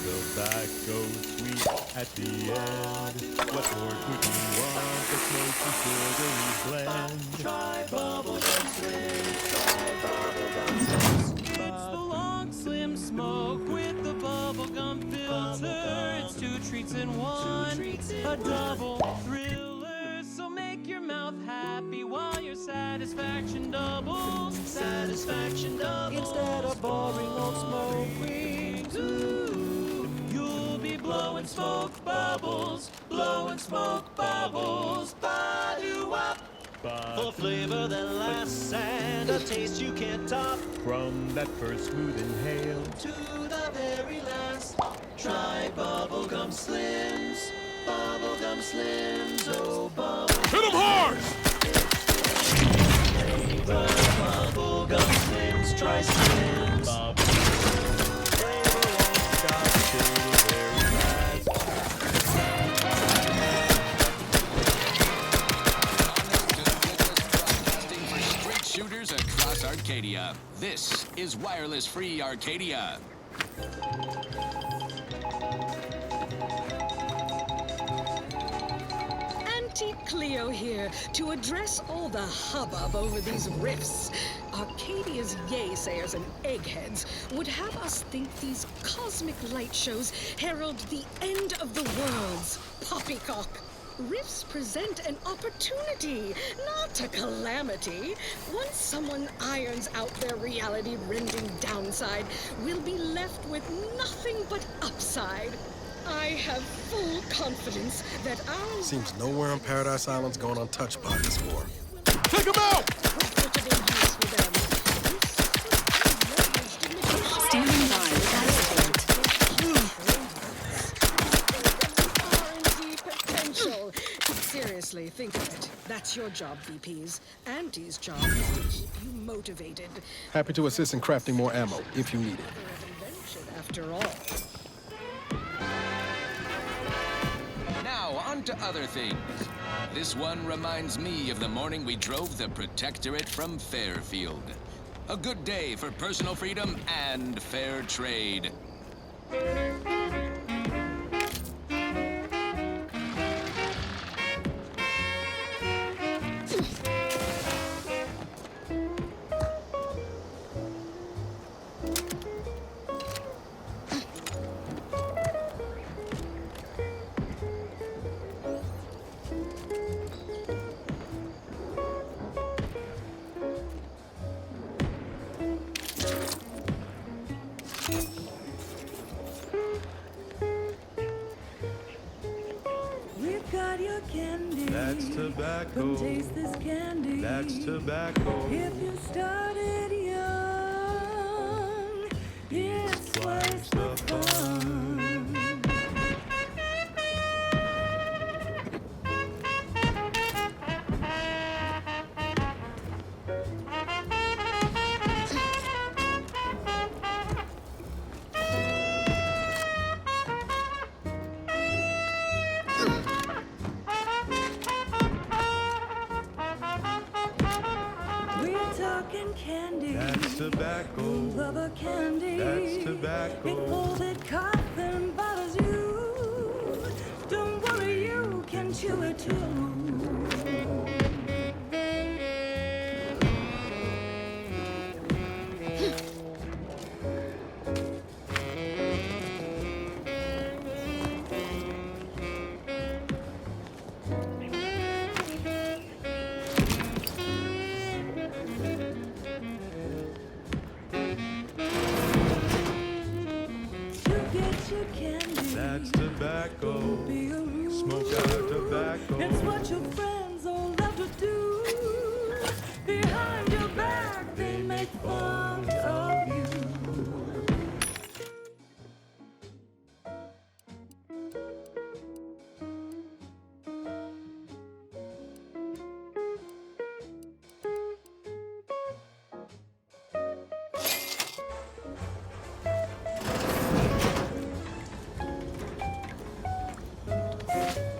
The back goes sweet at the end. What more could you want? The smoky sugary blend. Try Bubblegum Slims. Try Bubblegum Slims. It's the long slim smoke with the bubblegum filter. It's two treats in one. A double thriller. So make your mouth happy while your satisfaction doubles. Satisfaction doubles. Instead of boring old smoke rings, ooh, you'll be blowing smoke bubbles. Blowing smoke bubbles. Ba-do-wop. For flavor that lasts and a taste you can't top. From that first smooth inhale To the very last. Try Bubblegum Slims. Bubblegum Slims. Oh, Bubblegum. Hit 'em hard! Flavor Bubblegum Slims. Try Slims. Flavor won't stop till the very last. This is Wireless Free Arcadia. Auntie Cleo here to address all the hubbub over these rifts. Arcadia's yaysayers and eggheads would have us think these cosmic light shows herald the end of the worlds. Poppycock. Rifts present an opportunity, not a calamity. Once someone irons out their reality-rending downside, we'll be left with nothing but upside. I have full confidence that our... Seems nowhere on Paradise Island's going untouched by this war. Take him out! Standing by R&D potential. Seriously, think of it. That's your job, VPs. Auntie's job is to keep you motivated. Happy to assist in crafting more ammo, if you need it. After all. Now, on to other things. This one reminds me of the morning we drove the Protectorate from Fairfield. A good day for personal freedom and fair trade. We've got your candy. That's tobacco. Come taste this candy. That's tobacco. If you started young, it's twice the fun. We're talking candy. That's tobacco. Lover candy. That's tobacco. It folded coffin bothers you. Don't worry, you can chew it too. Your candy. That's tobacco. Don't be a rude. Smoke out tobacco. It's what your friends all love to do. Behind your back, they make fun of you.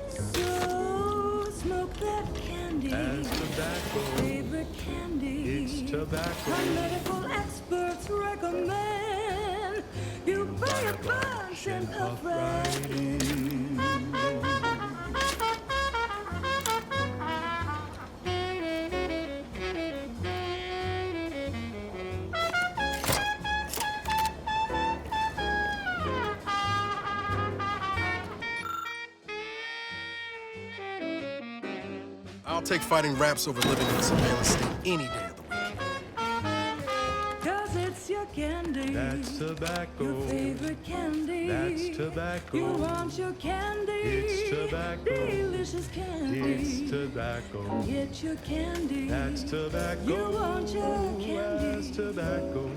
So smoke that candy. That's tobacco. Favorite candy. It's tobacco. Our medical experts recommend you buy a bunch and puff right in. I'll take fighting raps over living in a surveillance state any day of the week. 'Cause it's your candy. That's tobacco. Your favorite candy. That's tobacco. You want your candy. It's tobacco. Delicious candy. It's tobacco. Come get your candy. That's tobacco. You want your candy. That's tobacco.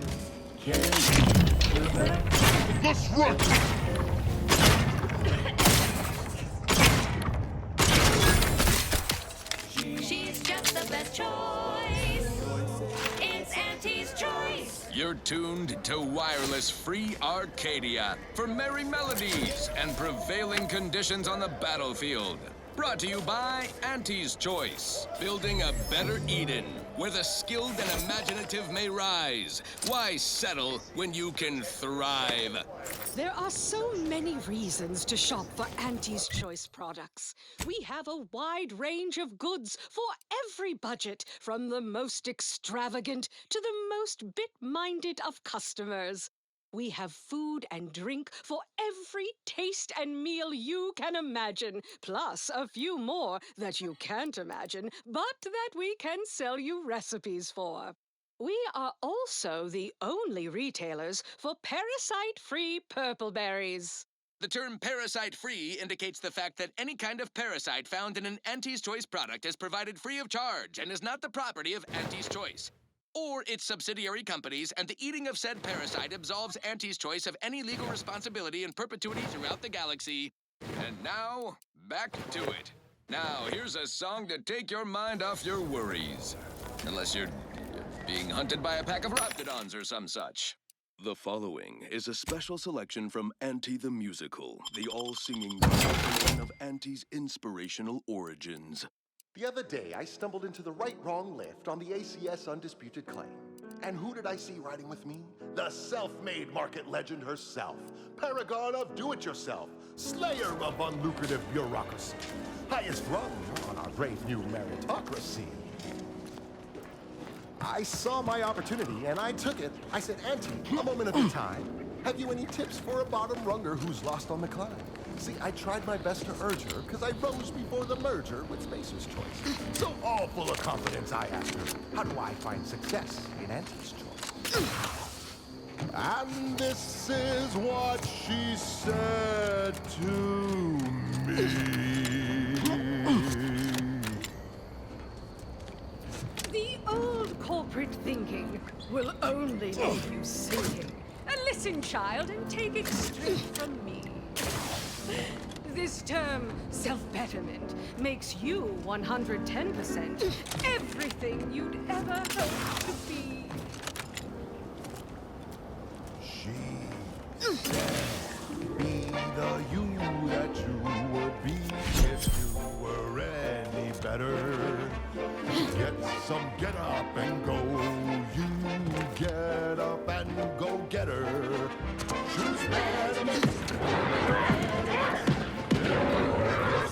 Let's run! She's just the best choice. It's Auntie's choice. You're tuned to Wireless Free Arcadia for merry melodies and prevailing conditions on the battlefield. Brought to you by Auntie's Choice, building a better Eden. where the skilled and imaginative may rise. Why settle when you can thrive? There are so many reasons to shop for Auntie's Choice products. We have a wide range of goods for every budget, from the most extravagant to the most bit-minded of customers. We have food and drink for every taste and meal you can imagine, plus a few more that you can't imagine, but that we can sell you recipes for. We are also the only retailers for parasite-free purple berries. The term parasite-free indicates the fact that any kind of parasite found in an Auntie's Choice product is provided free of charge and is not the property of Auntie's Choice or its subsidiary companies, and the eating of said parasite absolves Auntie's Choice of any legal responsibility in perpetuity throughout the galaxy. And now, back to it. Now, here's a song to take your mind off your worries. Unless you're being hunted by a pack of raptidons or some such. The following is a special selection from Auntie the Musical, the all-singing version of Auntie's inspirational origins. The other day, I stumbled into the right-wrong lift on the ACS Undisputed Claim. And who did I see riding with me? The self-made market legend herself, paragon of do-it-yourself, slayer of unlucrative bureaucracy, highest rung on our brave new meritocracy. I saw my opportunity and I took it. I said, Auntie, a moment of your time. Have you any tips for a bottom runger who's lost on the climb? See, I tried my best to urge her, because I rose before the merger with Spacer's Choice. So all full of confidence, I asked her, how do I find success in Auntie's Choice? And this is what she said to me. The old corporate thinking will only leave you sinking. Listen, child, and take it straight from me. This term, self-betterment, makes you 110% everything you'd ever hope to be. She said, be the you that you would be if you were any better. Get some get up and go. You get up and go get her. Choose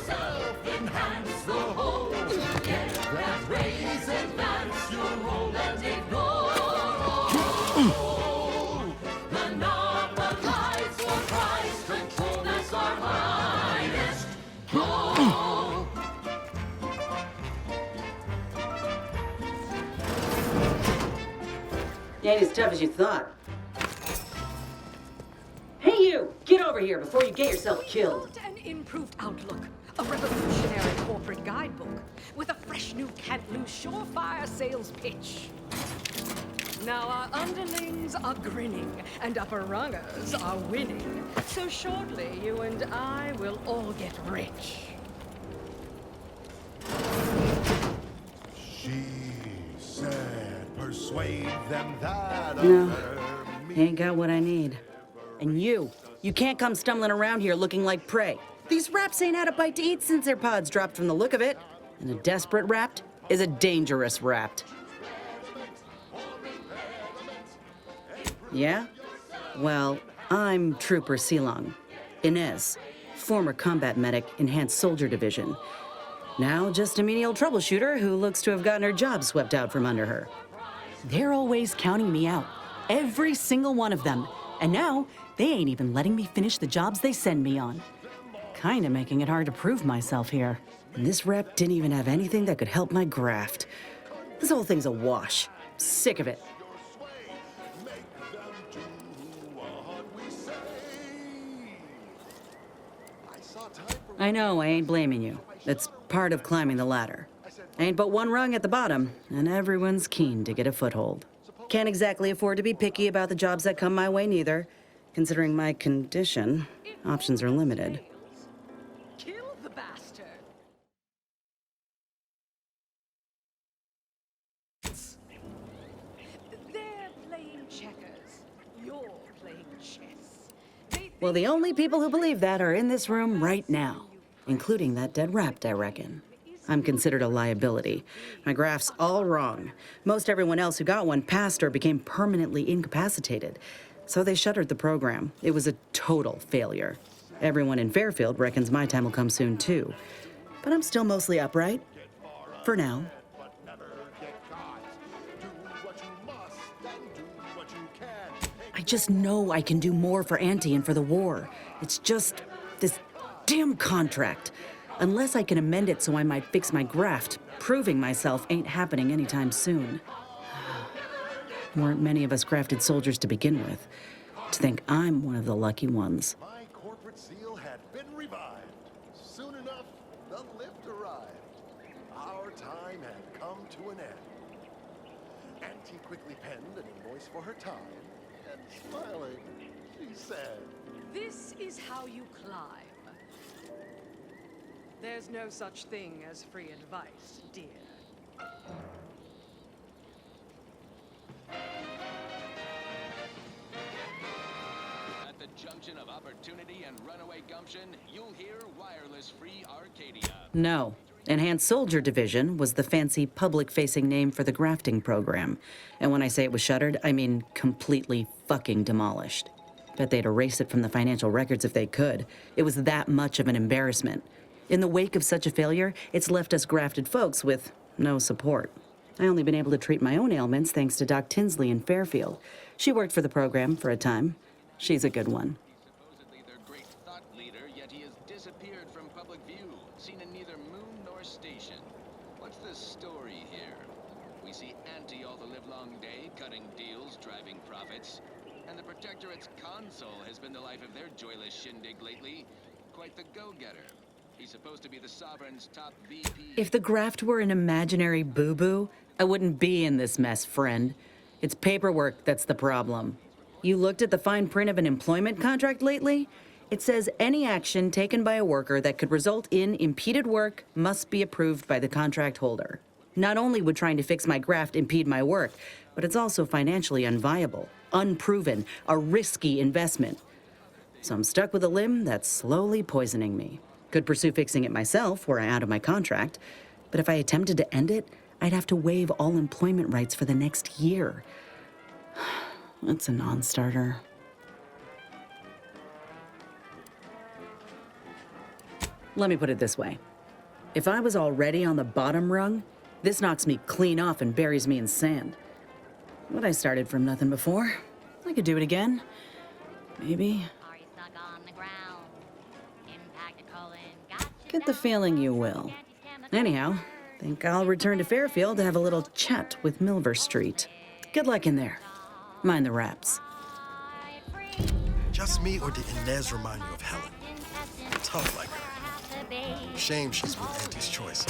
self-enhance the whole. Get that raise, advance your role and ignore. Monopolize for price, control is our highest goal. You ain't as tough as you thought. Hey you! Get over here before you get yourself killed. An improved outlook, a revolutionary corporate guidebook, with a fresh new can't-lose surefire sales pitch. Now our underlings are grinning, and upper rungers are winning. So shortly, you and I will all get rich. She said, persuade them that No, ain't got what I need. And you can't come stumbling around here looking like prey. These raps ain't had a bite to eat since their pods dropped from the look of it. And a desperate rapt is a dangerous rapt. Yeah? Well, I'm Trooper Silong. Inez, former combat medic, Enhanced Soldier Division. Now just a menial troubleshooter who looks to have gotten her job swept out from under her. They're always counting me out. Every single one of them. And now, they ain't even letting me finish the jobs they send me on. Kinda making it hard to prove myself here. And this rep didn't even have anything that could help my graft. This whole thing's a wash. Sick of it. I know, I ain't blaming you. It's part of climbing the ladder. Ain't but one rung at the bottom, and everyone's keen to get a foothold. Can't exactly afford to be picky about the jobs that come my way neither. Considering my condition, options are limited. Kill the bastard! They're playing checkers. You're playing chess. Well, the only people who believe that are in this room right now, including that dead rapt, I reckon. I'm considered a liability. My graph's all wrong. Most everyone else who got one passed or became permanently incapacitated. So they shuttered the program. It was a total failure. Everyone in Fairfield reckons my time will come soon, too. But I'm still mostly upright. For now. I just know I can do more for Auntie and for the war. It's just this damn contract. Unless I can amend it so I might fix my graft, proving myself ain't happening anytime soon. Weren't many of us grafted soldiers to begin with. To think I'm one of the lucky ones. My corporate seal had been revived. Soon enough, the lift arrived. Our time had come to an end. Auntie quickly penned an invoice for her time, and smiling, she said, This is how you climb. There's no such thing as free advice, dear. At the junction of opportunity and runaway gumption, you'll hear Wireless Free Arcadia. No. Enhanced Soldier Division was the fancy public-facing name for the grafting program. And when I say it was shuttered, I mean completely fucking demolished. Bet they'd erase it from the financial records if they could. It was that much of an embarrassment. In the wake of such a failure, it's left us grafted folks with no support. I only been able to treat my own ailments thanks to Doc Tinsley in Fairfield. She worked for the program for a time. She's a good one. Supposedly their great thought leader, yet he has disappeared from public view, seen in neither moon nor station. What's the story here? We see Auntie all the livelong day, cutting deals, driving profits. And the Protectorate's console has been the life of their joyless shindig lately. Quite the go-getter. He's supposed to be the Sovereign's top VP. If the graft were an imaginary boo-boo, I wouldn't be in this mess, friend. It's paperwork that's the problem. You looked at the fine print of an employment contract lately? It says any action taken by a worker that could result in impeded work must be approved by the contract holder. Not only would trying to fix my graft impede my work, but it's also financially unviable, unproven, a risky investment. So I'm stuck with a limb that's slowly poisoning me. Could pursue fixing it myself were I out of my contract, but if I attempted to end it, I'd have to waive all employment rights for the next year. That's a non-starter. Let me put it this way. If I was already on the bottom rung, this knocks me clean off and buries me in sand. But I started from nothing before. I could do it again. Maybe. Get the feeling you will. Anyhow, think I'll return to Fairfield to have a little chat with Milver Street. Good luck in there. Mind the raps. Just me, or did Inez remind you of Helen? Tough like her. Shame she's with Auntie's choice.